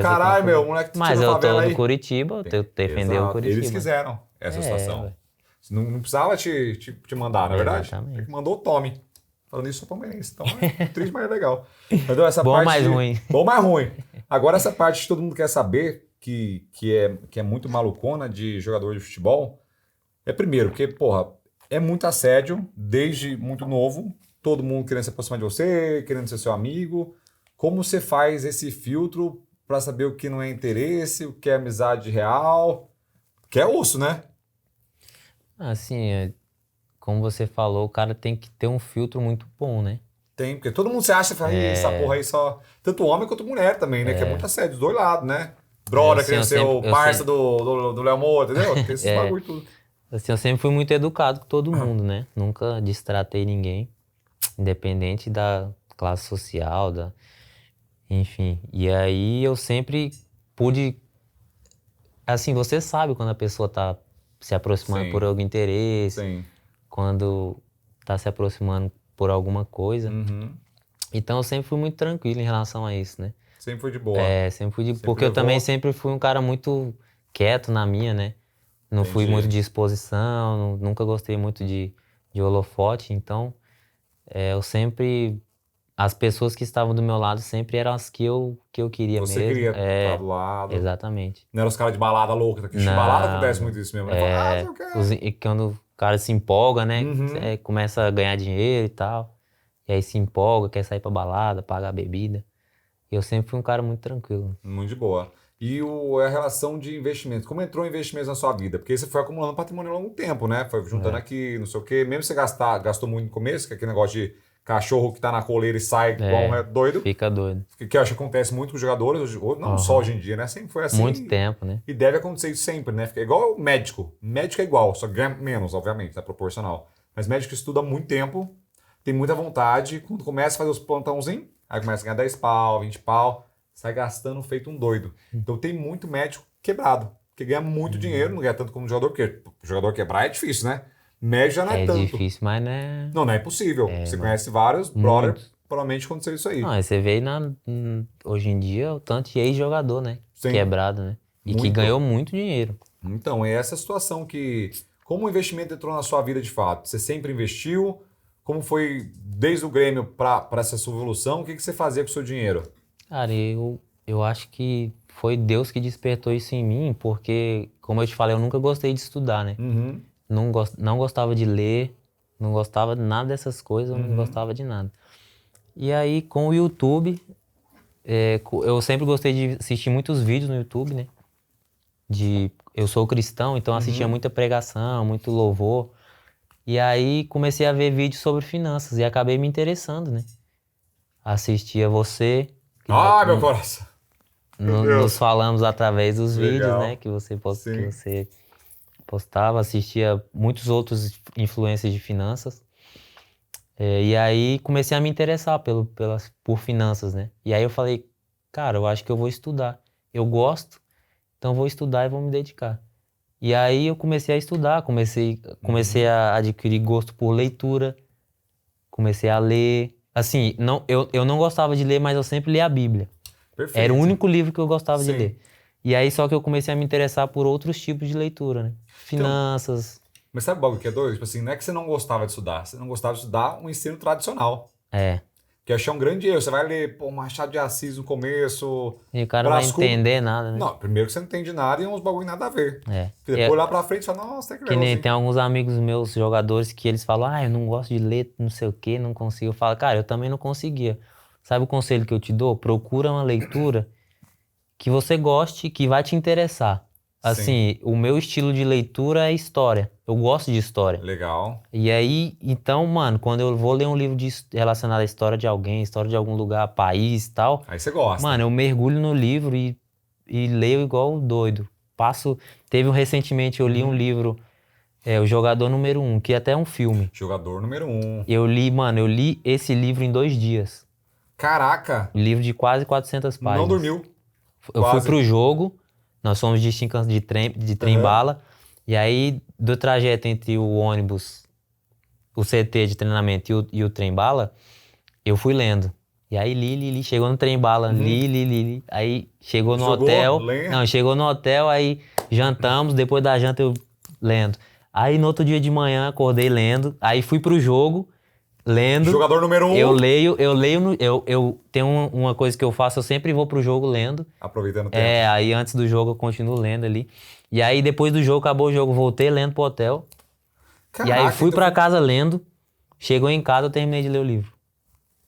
Caralho, meu, o moleque Mas eu tô do Curitiba, eu defendeu o Curitiba. Eles quiseram essa situação. Não precisava te mandar, na verdade. Exatamente. Ele mandou o Tommy. Falando isso, sou palmeirense. Então é triste, mas é legal. Então, essa bom, parte mais ruim. Bom, mais ruim. Agora, essa parte que todo mundo quer saber, que é muito malucona de jogador de futebol, primeiro, porque, porra, é muito assédio, desde muito novo, todo mundo querendo se aproximar de você, querendo ser seu amigo. Como você faz esse filtro para saber o que não é interesse, o que é amizade real? Que é osso, né? Assim, como você falou, o cara tem que ter um filtro muito bom, né? Tem, porque todo mundo se acha, fala, essa porra aí só... Tanto homem quanto mulher também, né? Que é muito assédio, dos dois lados, né? Brother querendo ser o parça do Léo Moura, entendeu? Tem esses bagulho tudo. Assim, eu sempre fui muito educado com todo mundo, né? Nunca destratei ninguém, independente da classe social, enfim. E aí eu sempre pude... Assim, você sabe quando a pessoa tá se aproximando por algum interesse, quando tá se aproximando por alguma coisa. Então eu sempre fui muito tranquilo em relação a isso, né? Sempre foi de boa. Sempre fui de boa. Porque eu também sempre fui um cara muito quieto na minha, né? Não fui muito de exposição, nunca gostei muito de holofote, então eu sempre... As pessoas que estavam do meu lado sempre eram as que eu queria Você mesmo. queria estar do lado. Exatamente. Não eram os caras de balada louca, porque em Não, balada acontece muito isso mesmo, né? Fala, não sei o quê. e quando o cara se empolga, né? Uhum. Começa a ganhar dinheiro e tal. E aí se empolga, quer sair pra balada, pagar bebida. E eu sempre fui um cara muito tranquilo. Muito de boa. E a relação de investimentos. Como entrou investimentos na sua vida? Porque você foi acumulando patrimônio ao longo do tempo, né? Foi juntando aqui, não sei o quê. Mesmo você gastou muito no começo, que é aquele negócio de cachorro que tá na coleira e sai igual um doido. Fica doido. Que eu acho que acontece muito com os jogadores, não só hoje em dia, né? Sempre foi assim. Muito tempo, né? E deve acontecer isso sempre, né? Fica igual o médico. Médico é igual, só ganha menos, obviamente, é proporcional. Mas médico estuda há muito tempo, tem muita vontade. Quando começa a fazer os plantãozinhos, aí começa a ganhar 10 pau, 20 pau, sai gastando feito um doido. Então tem muito médico quebrado, que ganha muito dinheiro, não ganha tanto como jogador, porque o jogador quebrar é difícil, né? Médio já não é tanto. É difícil, mas né? Não é impossível. Você conhece vários, brother, provavelmente aconteceu isso aí. Não, aí você vê hoje em dia o tanto de ex-jogador, né? Sim. Quebrado, né? E que ganhou muito dinheiro. Então, é essa situação que... Como o investimento entrou na sua vida de fato? Você sempre investiu? Como foi desde o Grêmio para essa sua evolução? O que você fazia com o seu dinheiro? Cara, eu acho que foi Deus que despertou isso em mim, porque, como eu te falei, eu nunca gostei de estudar, né? Uhum. Não gostava de ler, não gostava de nada dessas coisas, eu não gostava de nada. E aí, com o YouTube, eu sempre gostei de assistir muitos vídeos no YouTube, né? Eu sou cristão, então assistia muita pregação, muito louvor. E aí comecei a ver vídeos sobre finanças e acabei me interessando, né? Assistia você. Ai, meu coração! Nos falamos através dos Legal. vídeos, né? Que você postava, assistia muitos outros influencers de finanças. E aí comecei a me interessar por finanças, né? E aí eu falei, cara, eu acho que eu vou estudar. Eu gosto, então vou estudar e vou me dedicar. E aí eu comecei a estudar, comecei a adquirir gosto por leitura, comecei a ler. Assim, eu não gostava de ler, mas eu sempre lia a Bíblia. Perfeito. Era o único livro que eu gostava de Sim. ler. E aí só que eu comecei a me interessar por outros tipos de leitura, né? Finanças. Mas sabe o bagulho que é doido? Tipo assim, não é que você não gostava de estudar, você não gostava de estudar um ensino tradicional. Que eu achei um grande erro. Você vai ler Machado de Assis no começo. E o cara não vai entender nada, né? Não, primeiro que você não entende nada e uns bagulho nada a ver. Porque depois lá pra frente você fala, nossa, tem que ler. Que nem tem alguns amigos meus, jogadores, que eles falam, eu não gosto de ler, não sei o quê, não consigo. Eu falo, cara, eu também não conseguia. Sabe o conselho que eu te dou? Procura uma leitura que você goste, que vai te interessar. Assim, o meu estilo de leitura é história. Eu gosto de história. Legal. E aí, então, mano, quando eu vou ler um livro relacionado à história de alguém, história de algum lugar, país e tal... Aí você gosta. Mano, eu mergulho no livro e leio igual doido. Recentemente eu li um livro, O Jogador Número 1, que é até um filme. Jogador número 1. Eu li esse livro em 2 dias. Caraca! Um livro de quase 400 páginas. Não dormiu. Eu fui pro jogo, nós fomos de trem-bala, e aí do trajeto entre o ônibus, o CT de treinamento e o trem-bala, eu fui lendo. E aí li, chegou no trem-bala, li. Aí chegou no hotel. Não, chegou no hotel, aí jantamos, depois da janta eu lendo. Aí no outro dia de manhã acordei lendo, aí fui pro jogo, lendo. Jogador número 1. Eu tenho uma coisa que eu faço, eu sempre vou pro jogo lendo. Aproveitando o tempo. Aí antes do jogo eu continuo lendo ali. E aí depois do jogo, acabou o jogo, voltei lendo pro hotel. Caraca, e aí fui pra casa lendo. Chegou em casa, eu terminei de ler o livro.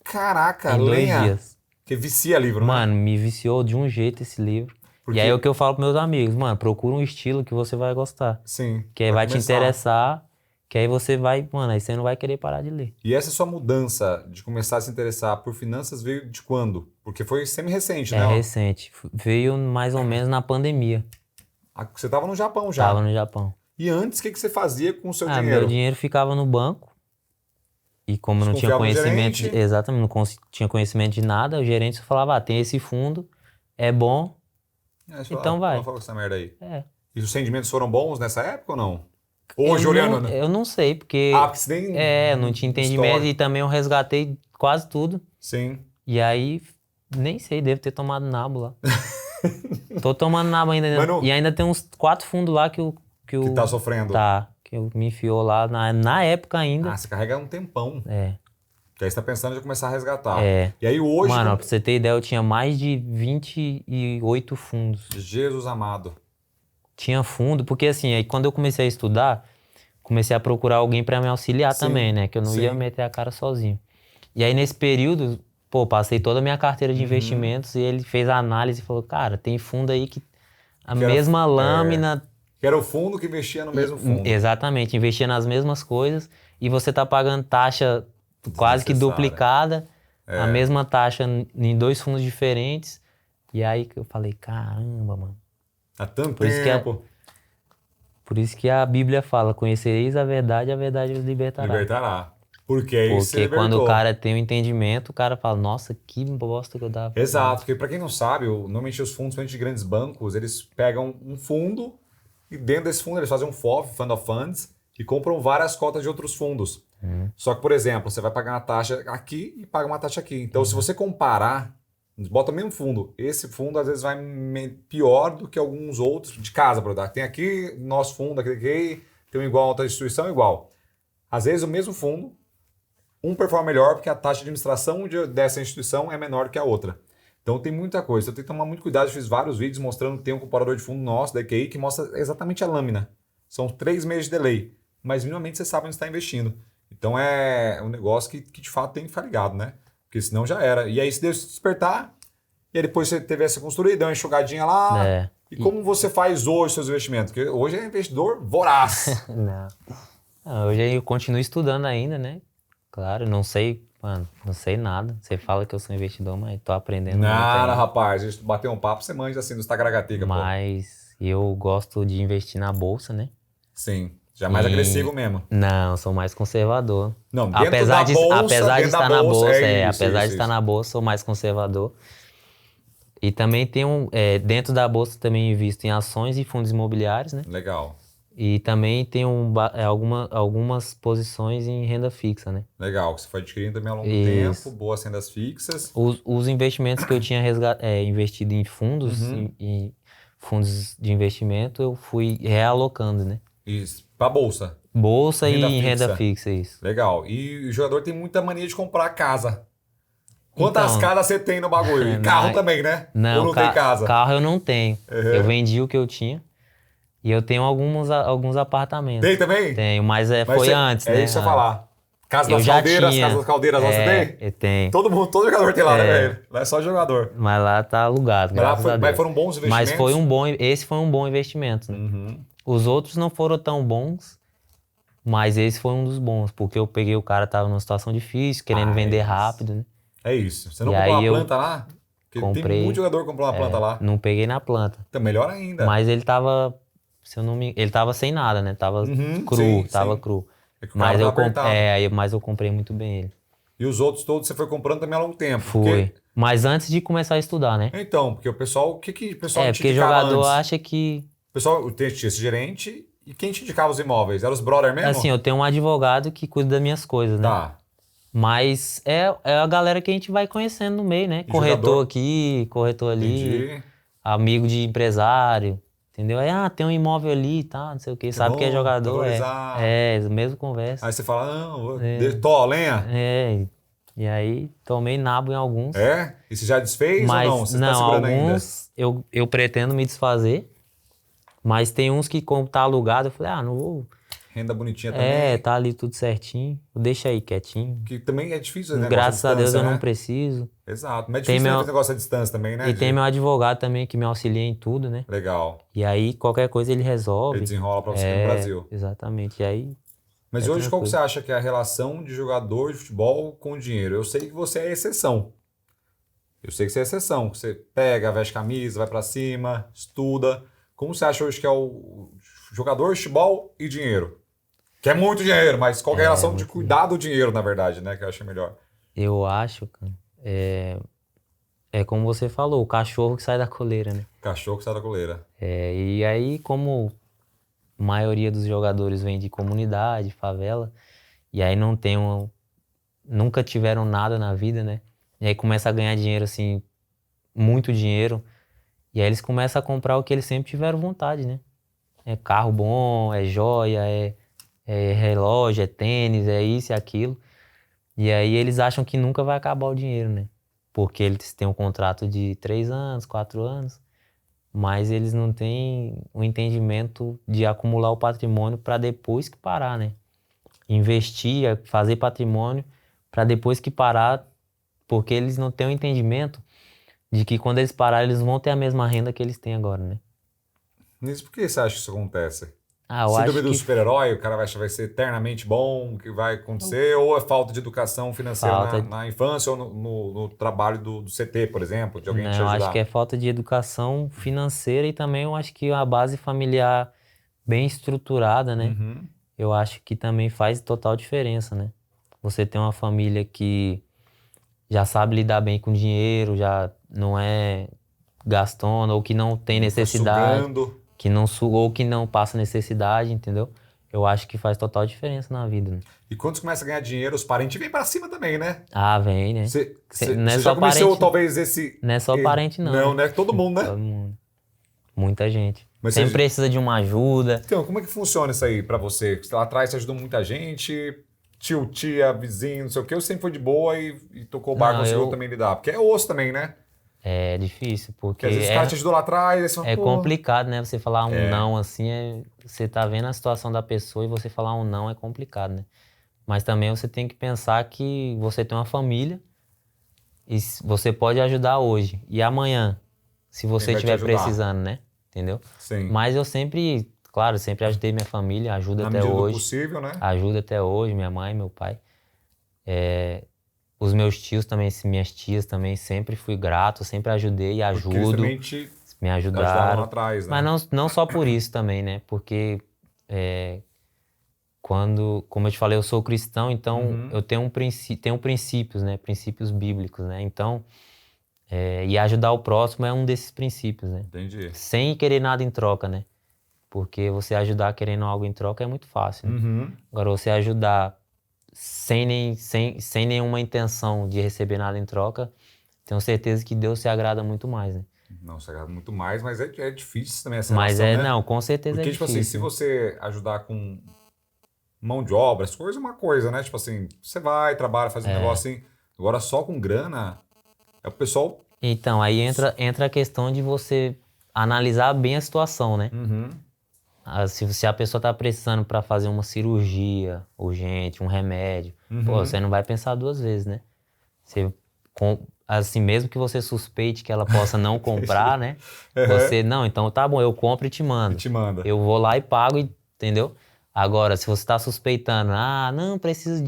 Caraca, em 2 lenha. dias. Porque vicia livro, né? Mano, me viciou de um jeito esse livro. Porque... E aí é o que eu falo pros meus amigos, mano, procura um estilo que você vai gostar. Sim. Que aí vai te interessar, que aí você vai, mano, aí você não vai querer parar de ler. E essa sua mudança de começar a se interessar por finanças veio de quando? Porque foi semi-recente, né? É recente. Veio mais ou menos na pandemia. Você tava no Japão já? Tava no Japão. E antes, o que você fazia com o seu dinheiro? Meu dinheiro ficava no banco. E como eu não tinha conhecimento... Exatamente, não tinha conhecimento de nada, o gerente só falava, tem esse fundo, é bom, então vai. Não fala essa merda aí. E os rendimentos foram bons nessa época ou não? Hoje, olhando... Eu não sei, porque... porque você nem... eu não tinha entendimento e também eu resgatei quase tudo. Sim. E aí, nem sei, devo ter tomado nabo lá. Tô tomando nabo ainda. Não... E ainda tem uns 4 fundos lá que tá sofrendo. Tá, que me enfiou lá na época ainda. Você carrega um tempão. Que aí você tá pensando em começar a resgatar. É. E aí hoje... Mano, pra você ter ideia, eu tinha mais de 28 fundos. Jesus amado. Tinha fundo, porque assim, aí quando eu comecei a estudar, comecei a procurar alguém pra me auxiliar Sim, também, né? Que eu não ia sim. meter a cara sozinho. E aí nesse período, pô, passei toda a minha carteira de investimentos e ele fez a análise e falou, cara, tem fundo aí que a Que era- mesma lâmina, Que era o fundo que investia no mesmo fundo. exatamente, investia nas mesmas coisas e você tá pagando taxa quase que Desnecessária. duplicada, a mesma taxa em 2 fundos diferentes. E aí que eu falei, caramba, mano. Há tanto Por isso que tempo. Por isso que a Bíblia fala, conhecereis a verdade vos libertará. Libertará. Porque aí você Porque libertou. quando o cara tem o entendimento, o cara fala, nossa, que bosta que eu dava. Exato, porque para quem não sabe, normalmente os fundos, principalmente de grandes bancos, eles pegam um fundo e dentro desse fundo eles fazem um FOF, Fund of Funds, e compram várias cotas de outros fundos. Só que, por exemplo, você vai pagar uma taxa aqui e paga uma taxa aqui. Então, se você comparar, bota o mesmo fundo. Esse fundo, às vezes, vai pior do que alguns outros de casa, por exemplo. Tem aqui nosso fundo, aqui, tem um igual, outra instituição igual. Às vezes, o mesmo fundo, um performa melhor porque a taxa de administração dessa instituição é menor que a outra. Então tem muita coisa. Então tem que tomar muito cuidado. Eu fiz vários vídeos mostrando que tem um comparador de fundo nosso, da EQI, que mostra exatamente a lâmina. São 3 meses de delay. Mas minimamente você sabe onde está investindo. Então é um negócio que de fato tem que ficar ligado, né? Porque senão já era. E aí se Deus despertar, e aí depois você teve essa construída, deu uma enxugadinha lá. É. E como você faz hoje seus investimentos? Porque hoje é investidor voraz. Não. Hoje eu continuo estudando ainda, né? Claro, não sei, mano, não sei nada. Você fala que eu sou investidor, mas tô aprendendo muito Nada, ainda. rapaz. A gente bateu um papo, você manja assim do Instagragatica, pô. Mas eu gosto de investir na bolsa, né? Sim. Já mais agressivo mesmo. Não, sou mais conservador. Não, dentro da bolsa, apesar de dentro da estar na bolsa, bolsa, é isso, apesar isso, de estar isso. na bolsa, sou mais conservador. E também tem dentro da bolsa também invisto em ações e fundos imobiliários, né? Legal, E também tem algumas posições em renda fixa, né? legal. Que você foi adquirindo também ao longo do Isso. tempo, boas rendas fixas. Os investimentos que eu tinha investido em fundos, em fundos de investimento, eu fui realocando, né? Isso, pra bolsa. Bolsa Renda e em renda fixa. fixa, isso. Legal. E o jogador tem muita mania de comprar casa. Quantas Então, casas você tem no bagulho? E carro não, também, né? Não, Ou não tem casa? Carro eu não tenho. Uhum. Eu vendi o que eu tinha. E eu tenho alguns apartamentos. Tem também? Tenho, mas Mas foi você- antes, é né? isso que eu ia falar. Casa Eu das já Caldeiras, tinha. Casa das Caldeiras, lá você tem? Eu tenho. Todo jogador tem lá, né, velho? Lá é só jogador. Mas lá tá alugado, Mas lá graças a Deus. mas foram bons investimentos? Mas esse foi um bom investimento, né? Os outros não foram tão bons, mas esse foi um dos bons, porque eu peguei o cara tava numa situação difícil, querendo vender isso. rápido, né? É isso. Você não E comprou aí uma eu planta lá? Porque tem comprei, muito jogador que comprou uma planta lá. Não peguei na planta. Então, melhor ainda. Mas ele tava, se eu não me, ele tava sem nada, né? Tava cru, sim, tava sim. cru. É que o cara tava apertado. Mas eu comprei muito bem ele. E os outros todos você foi comprando também há longo tempo. Fui. Mas antes de começar a estudar, né? Então, porque o pessoal... O que o pessoal te Porque indicava jogador antes? acha que... O pessoal tinha esse gerente e quem te indicava os imóveis? Era os brother mesmo? Assim, eu tenho um advogado que cuida das minhas coisas, né? Tá. Mas é a galera que a gente vai conhecendo no meio, né? E Corretor jogador? aqui, corretor ali, Entendi. amigo de empresário, entendeu? Aí, tem um imóvel ali e tal, não sei o quê. Sabe bom, que é jogador, valorizar. mesmo conversa. Aí você fala, não, tô, lenha. E aí tomei nabo em alguns. É? E você já desfez Mas, ou não? Você tá segurando alguns eu pretendo me desfazer. Mas tem uns que, como tá alugado, eu falei, não vou. ainda? Renda bonitinha também. Tá ali tudo certinho. Deixa aí quietinho. Que também é difícil, né? Graças a Deus eu né? não preciso. Exato. Mas é Tem difícil meu- esse negócio à distância também, né? E tem meu advogado também que me auxilia em tudo, né? Legal. E aí qualquer coisa ele resolve. Ele desenrola pra você aqui no Brasil. Exatamente. E aí Mas É hoje qual que tranquilo. você acha que é a relação de jogador de futebol com o dinheiro? Eu sei que você é exceção. Eu sei que você é exceção. Você pega, veste camisa, vai pra cima, estuda. Como você acha hoje que é o jogador de futebol e dinheiro? Que é muito dinheiro, mas qual que é a relação de muito cuidar do dinheiro, na verdade, né? Que eu acho melhor. eu acho, cara, é como você falou, o cachorro que sai da coleira, né? Cachorro que sai da coleira. E aí, como a maioria dos jogadores vem de comunidade, favela, e aí nunca tiveram nada na vida, né? E aí começa a ganhar dinheiro, assim, muito dinheiro, e aí eles começam a comprar o que eles sempre tiveram vontade, né? É carro bom, é joia, é relógio, é tênis, é isso e aquilo. E aí eles acham que nunca vai acabar o dinheiro, né? Porque eles têm um contrato de 3 anos, 4 anos, mas eles não têm o entendimento de acumular o patrimônio para depois que parar, né? Investir, fazer patrimônio para depois que parar, porque eles não têm o entendimento de que quando eles pararem, eles vão ter a mesma renda que eles têm agora, né? Mas por que você acha que isso acontece? Ah, eu Síndrome acho do que super-herói, o cara vai ser eternamente bom, o que vai acontecer, ou é falta de educação financeira falta, na infância ou no trabalho do CT, por exemplo, de alguém te né, eu acho que ajudar? é falta de educação financeira e também eu acho que a base familiar bem estruturada, né? Uhum. Eu acho que também faz total diferença, né? Você tem uma família que já sabe lidar bem com dinheiro, já não é gastona ou que não tem Não fica necessidade, sugando. que não ou que não passa necessidade, entendeu? Eu acho que faz total diferença na vida, né? E quando você começa a ganhar dinheiro, os parentes vêm pra cima também, né? Ah, vem, né? Não é Você já só começou, parente, talvez, esse. não é só parente não, Não, né? né? Todo mundo, né? Todo mundo. Muita gente. Mas Sempre você. precisa de uma ajuda. Então, como é que funciona isso aí pra você? Lá atrás você ajudou muita gente, tio, tia, vizinho, não sei o quê. Eu sempre foi de boa e tocou o barco, Não, conseguiu também lidar. Porque é osso também, né? é difícil, Porque porque às vezes o cara te ajudou lá atrás, aí você fala, é pô. complicado, né? Você falar um É. não assim, você tá vendo a situação da pessoa e você falar um não é complicado, né? Mas também você tem que pensar que você tem uma família e você pode ajudar hoje e amanhã, se Quem você vai te estiver ajudar? precisando, né? Entendeu? Sim. Mas eu sempre, claro, sempre ajudei minha família, Na medida do possível, né? ajuda até hoje, minha mãe, meu pai. Os meus tios também, minhas tias também, sempre fui grato, sempre ajudei e Porque eles ajudo, também te me ajudaram lá ajudaram. atrás, Mas né? não só por isso também, né? Porque como eu te falei, eu sou cristão, então Uhum. eu tenho tenho princípios, né? Princípios bíblicos, né? Então, e ajudar o próximo é um desses princípios, né? Entendi. Sem querer nada em troca, né? Porque você ajudar querendo algo em troca é muito fácil, né? Uhum. Agora, você ajudar sem nenhuma intenção de receber nada em troca, tenho certeza que Deus se agrada muito mais, né? Não, você agrada muito mais, mas é difícil também essa Mas relação, né? não, com certeza é Porque, tipo assim, se difícil, né? você ajudar com mão de obra, as coisas é uma coisa, né? Tipo assim, você vai, trabalha, faz um negócio assim. Agora só com grana, é o pessoal. Então, aí entra a questão de você analisar bem a situação, né? Uhum. Se a pessoa tá precisando para fazer uma cirurgia urgente, um remédio, pô, você não vai pensar duas vezes, né? Você, assim, mesmo que você suspeite que ela possa não comprar, né? Uhum. Você, não, então tá bom, eu compro e te E mando. te manda. Eu vou lá e pago, entendeu? Agora, se você tá suspeitando, não, preciso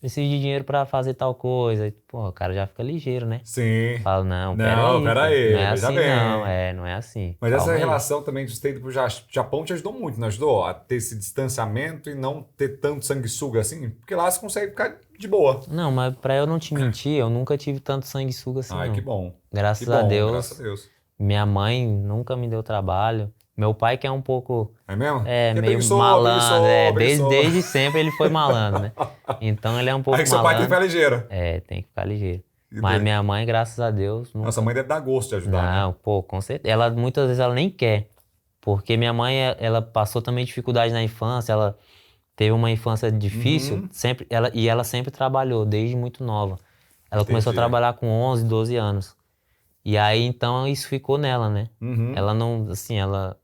de dinheiro para fazer tal coisa, pô, o cara já fica ligeiro, né? Sim. Fala, não, pera Não, aí, pera pô, não aí, é veja assim não, bem. não é assim, Mas essa calma aí. relação também de você ter ido pro Japão te ajudou muito, não ajudou? A ter esse distanciamento e não ter tanto sanguessuga assim? Porque lá você consegue ficar de boa. Não, mas pra eu não te mentir, eu nunca tive tanto sanguessuga assim, Ai, que não. bom. Que Graças a bom, graças a Deus, Deus. minha mãe nunca me deu trabalho. Meu pai que é um pouco, É mesmo? Que meio preguiçoso, malandro, preguiçoso. desde sempre ele foi malandro, né? Então ele é um Aí pouco que seu pai tem que ficar malandro, ligeiro. tem que ficar ligeiro. E Mas daí? minha mãe, graças a Deus, Nossa, a nunca. mãe deve dar gosto de ajudar, né? Não, pô, com certeza. Ela muitas vezes ela nem quer, porque minha mãe, ela passou também dificuldade na infância, ela teve uma infância difícil, Uhum. ela sempre trabalhou desde muito nova. Ela começou a Entendi. trabalhar com 11, 12 anos. E aí então isso ficou nela, né? Uhum. Ela não, assim, ela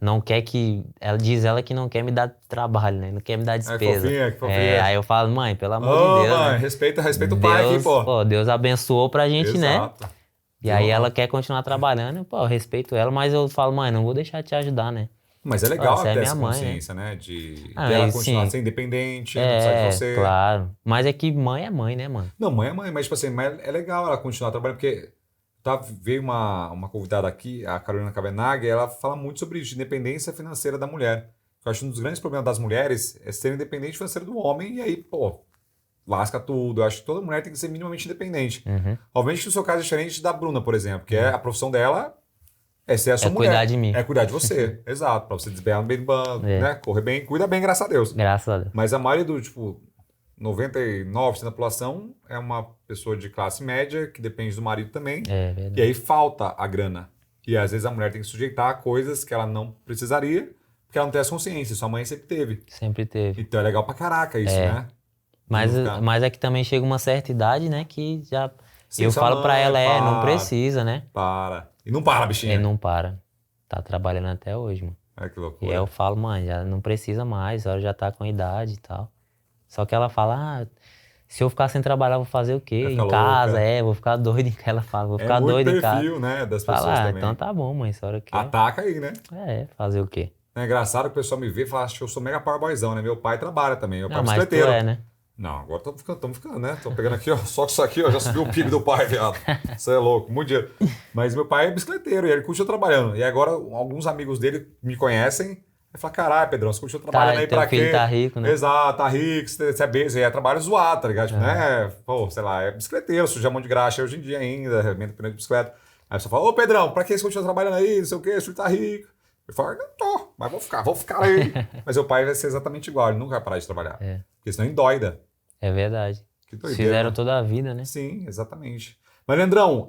não quer que, ela diz ela que não quer me dar trabalho, né? Não quer me dar Ai, despesa. fofinha, que fofinha. Aí eu falo, mãe, pelo amor de Ô, Deus, mãe, né? respeita o pai aqui, pô. Deus abençoou pra gente, né? Exato. E Viu? aí ela quer continuar trabalhando, pô, eu respeito ela, mas eu falo, mãe, não vou deixar de te ajudar, né? Mas é Pô, legal você é ter minha essa mãe, né? consciência, né? De Ah, ela e continuar a sim, ser independente, não precisar de você. claro. Mas é que mãe é mãe, né, mano? Não, mãe é mãe, mas tipo assim, mas é legal ela continuar trabalhando, porque veio uma convidada aqui, a Carolina Cabenaghi, e ela fala muito sobre isso, de independência financeira da mulher. Eu acho que um dos grandes problemas das mulheres é ser independente financeiro do homem, e aí, pô, lasca tudo. Eu acho que toda mulher tem que ser minimamente independente. Uhum. Obviamente que o seu caso é diferente da Bruna, por exemplo, que é a profissão dela é ser a sua É cuidar mulher, de mim. é cuidar de você. Exato, pra você desbear bem do banco, É, né? Correr bem, cuida bem, graças a Deus. graças a Deus. Mas a maioria do, tipo, 99% da população é uma pessoa de classe média que depende do marido também. É E verdade. aí falta a grana. E às vezes a mulher tem que sujeitar a coisas que ela não precisaria, porque ela não tem essa consciência. Sua mãe sempre teve. Sempre teve. Então é legal pra caraca isso, né? Mas é que também chega uma certa idade, né, que já... Sim, eu sua falo pra mãe, ela, não para. precisa, né? Para. E não para, bichinha. Ele não para. Tá trabalhando até hoje, mano. É que E aí loucura. eu falo, mãe, já não precisa mais, a senhora já tá com idade e tal. Só que ela fala, se eu ficar sem trabalhar, vou fazer o quê? Vai ficar Em casa, louca. vou ficar doido em casa. Ela fala, vou É ficar muito doido em casa. perfil, né, das pessoas Fala, também. então tá bom, mãe, a senhora quer. Ataca aí, né? Fazer o quê? É engraçado que o pessoal me vê e fala, acho que eu sou mega power boyzão, né? Meu pai trabalha também, meu pai é Não, mas tu bicicleteiro. né? Não, agora estamos ficando, né? Tô pegando aqui, ó, só que isso aqui, ó, já subiu o PIB do pai, viado. Isso é louco, muito dinheiro. Mas meu pai é bicicleteiro e ele continua trabalhando. E agora alguns amigos dele me conhecem e falam, caralho, Pedrão, você continua trabalhando aí Teu pra filho quê? tá rico, né? Exato, tá rico, você é bem, é trabalho zoado, tá ligado? Tipo, né? Pô, sei lá, é bicicleteiro, suja mão de graxa hoje em dia ainda, arrebenta pneu de bicicleta. Aí a pessoa fala, ô Pedrão, pra que você continua trabalhando aí, não sei o quê, você tá rico. Eu falo, não tô, mas vou ficar aí. Mas meu pai vai ser exatamente igual, ele nunca vai parar de trabalhar. Porque senão endoida. É verdade. Que doideira. Fizeram toda a vida, né? Sim, exatamente. Mas, Leandrão,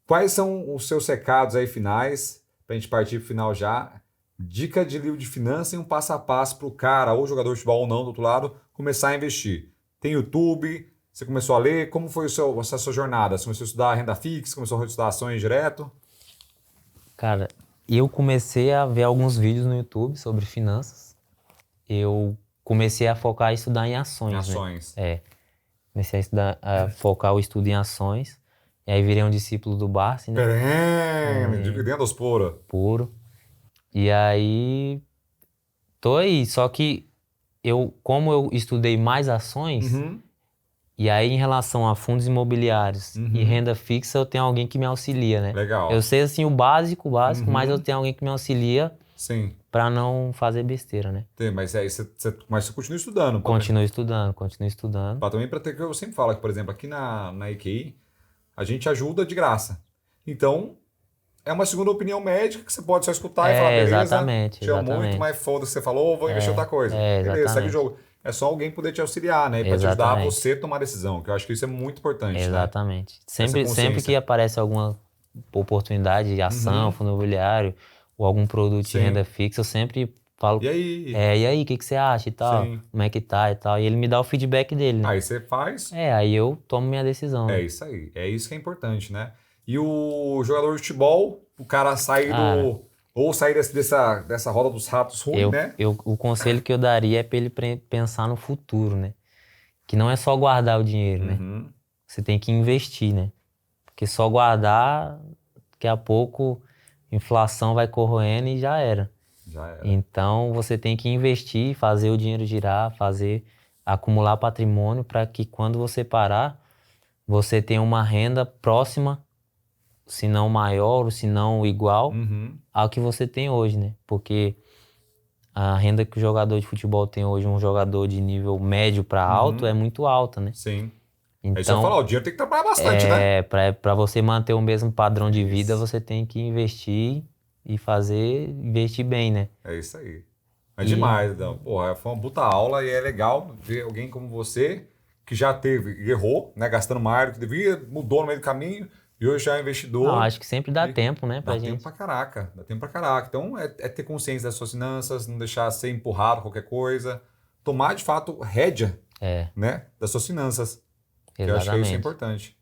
quais são os seus recados aí finais, pra gente partir pro final já? Dica de livro de finanças e um passo a passo pro cara, ou jogador de futebol ou não, do outro lado, começar a investir. Tem YouTube, você começou a ler, como foi essa sua jornada? Você começou a estudar renda fixa, começou a estudar ações direto? Cara, eu comecei a ver alguns vídeos no YouTube sobre finanças. Eu comecei a focar e estudar em ações, Em ações. né? Comecei a focar o estudo em ações. E aí virei um discípulo do Barsi, né? Perene, dividendos Puro. E aí, tô aí. Só que como eu estudei mais ações, e aí em relação a fundos imobiliários e renda fixa, eu tenho alguém que me auxilia, né? Legal. Eu sei, assim, o básico, mas eu tenho alguém que me auxilia. Sim. Pra não fazer besteira, né? Mas aí mas você continua estudando. Continuo estudando. Também para ter que eu sempre falo que, por exemplo, aqui na EQI, a gente ajuda de graça. Então, é uma segunda opinião médica que você pode só escutar e falar, beleza, exatamente. te amo muito, mas foda-se, você falou, vou investir em outra coisa. Beleza, segue o jogo. É só alguém poder te auxiliar, né? Para te ajudar a você tomar decisão, que eu acho que isso é muito importante, Exatamente. Né? Sempre que aparece alguma oportunidade de ação, fundo imobiliário, ou algum produto de renda fixa, eu sempre falo, e aí? E aí, o que você acha e tal? Sim. Como é que tá e tal? E ele me dá o feedback dele, né? Aí você faz. Aí eu tomo minha decisão. É isso aí. É isso que é importante, né? E o jogador de futebol, o cara sair ou sair dessa roda dos ratos ruim, né? O conselho que eu daria é para ele pensar no futuro, né? Que não é só guardar o dinheiro, né? Você tem que investir, né? Porque só guardar, daqui a pouco, inflação vai corroendo e já era. Então, você tem que investir, fazer o dinheiro girar, acumular patrimônio para que quando você parar, você tenha uma renda próxima, se não maior, ou se não igual, ao que você tem hoje, né? Porque a renda que o jogador de futebol tem hoje, um jogador de nível médio para alto, é muito alta, né? Sim. Então, aí você vai falar, o dinheiro tem que trabalhar bastante, né? Para você manter o mesmo padrão de vida, você tem que investir e investir bem, né? É isso aí. É demais, então. Porra, foi uma puta aula e é legal ver alguém como você, que já errou, né? Gastando mais do que devia, mudou no meio do caminho e hoje já é investidor. Não, acho que sempre dá tempo, né, pra dá gente. Dá tempo pra caraca. Então é ter consciência das suas finanças, não deixar ser empurrado qualquer coisa. Tomar, de fato, rédea, né? Das suas finanças. Que eu acho que isso é importante.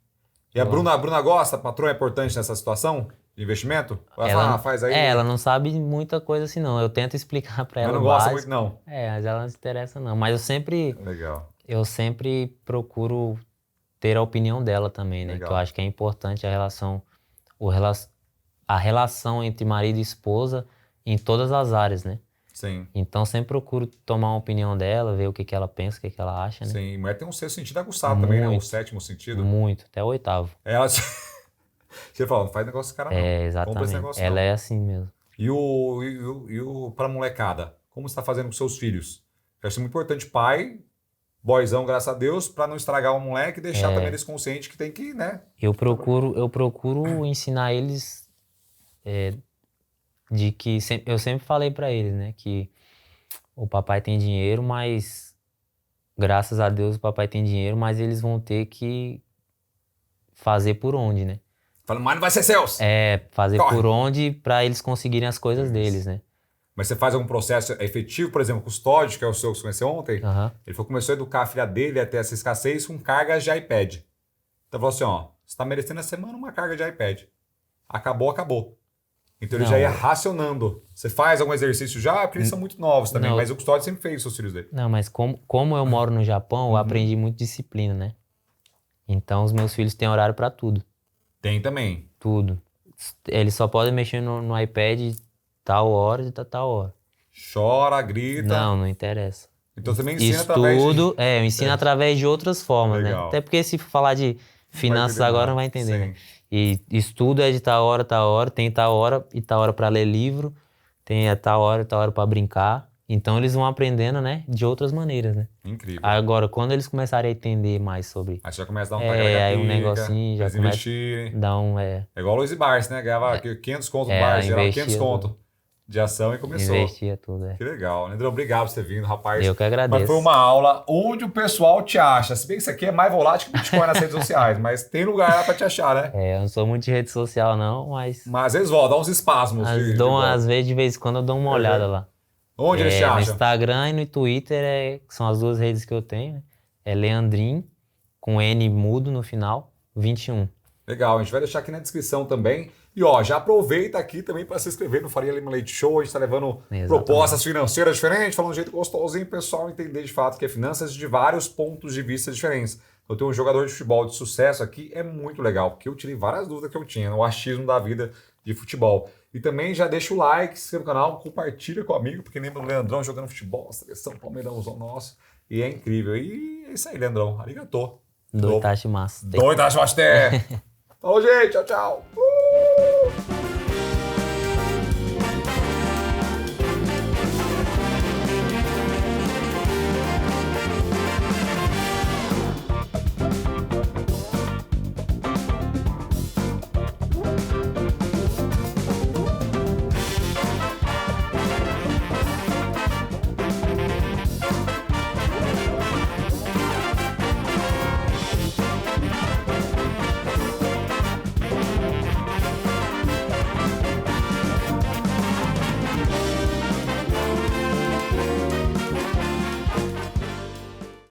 E a Bruna gosta? A patroa é importante nessa situação? De investimento? Ela faz aí. Ela não sabe muita coisa assim, não. Eu tento explicar pra ela. Ela não gosta muito, não. Mas ela não se interessa, não. Mas Legal. Eu sempre procuro ter a opinião dela também, né? Legal. Que eu acho que é importante a relação entre marido e esposa em todas as áreas, né? Sim. Então sempre procuro tomar uma opinião dela, ver o que ela pensa, o que ela acha, né? Sim, mas tem um sexto sentido aguçado também, né? O sétimo sentido. Muito, até o oitavo. Ela... Você fala, não faz negócio com esse cara não. Exatamente. Negócio, ela não. é assim mesmo. E o pra molecada? Como você tá fazendo com seus filhos? Eu acho muito importante, pai, boyzão, graças a Deus, pra não estragar o moleque e deixar também eles conscientes que tem que, né? Eu procuro ensinar eles de que eu sempre falei pra eles, né, que o papai tem dinheiro, mas graças a Deus o papai tem dinheiro, mas eles vão ter que fazer por onde, né? Fala, mas não vai ser seus! Fazer por onde pra eles conseguirem as coisas deles, né? Mas você faz algum processo efetivo, por exemplo, o Custódio, que é o seu que você conheceu ontem, Aham. ele começou a educar a filha dele até essa escassez com cargas de iPad. Então falou assim, ó, você está merecendo a semana uma carga de iPad. Acabou, acabou. Então ele Não. já ia racionando. Você faz algum exercício já? Porque eles são muito novos também, Não. mas o Custódio sempre fez os filhos dele. Não, mas como eu moro no Japão, eu aprendi muito disciplina, né? Então os meus filhos têm horário pra tudo. Tem também. Tudo. Eles só podem mexer no iPad tal hora e tal hora. Chora, grita. Não interessa. Então você me ensina através de... Estudo, eu ensino através de outras formas, né? Legal. Até porque se falar de finanças agora não vai entender, Sim. né? E estudo é de tal hora, tem tal hora e tal hora pra ler livro, tem tal hora e tal hora pra brincar. Então eles vão aprendendo, né? De outras maneiras, né? Incrível. Agora, quando eles começarem a entender mais sobre... Aí você já começa a dar um aí um negocinho, já eles começa investirem. a dar um... É igual o Luiz Barsi, né? Ganhava 500 conto no Barsi, gerava 500 investia conto de ação e começou. Investia tudo, Que legal. Leandrão, obrigado por você ter vindo, rapaz. Eu que agradeço. Mas foi uma aula onde o pessoal te acha. Se bem que isso aqui é mais volátil que o Bitcoin nas redes sociais, mas tem lugar lá pra te achar, né? Eu não sou muito de rede social, não, mas... Mas às vezes volta, dá uns espasmos. Às vezes, de vez em quando, eu dou uma olhada lá. Onde eles te No acham? Instagram e no Twitter, que são as duas redes que eu tenho, né? É Leandrin, com N mudo no final, 21. Legal, a gente vai deixar aqui na descrição também. E ó, já aproveita aqui também para se inscrever no Faria Lima Leite Show. A gente está levando propostas financeiras diferentes, falando de um jeito gostosinho, o pessoal entender de fato que é finanças de vários pontos de vista diferentes. Eu tenho um jogador de futebol de sucesso aqui, é muito legal, porque eu tirei várias dúvidas que eu tinha no achismo da vida de futebol. E também já deixa o like, se inscreve no canal, compartilha com o amigo, porque lembra do Leandrão jogando futebol, seleção Palmeirãozão nosso. E é incrível. E é isso aí, Leandrão. Arigatô. Doitashi massa. Doitashi massa. Falou, gente. Tchau, tchau.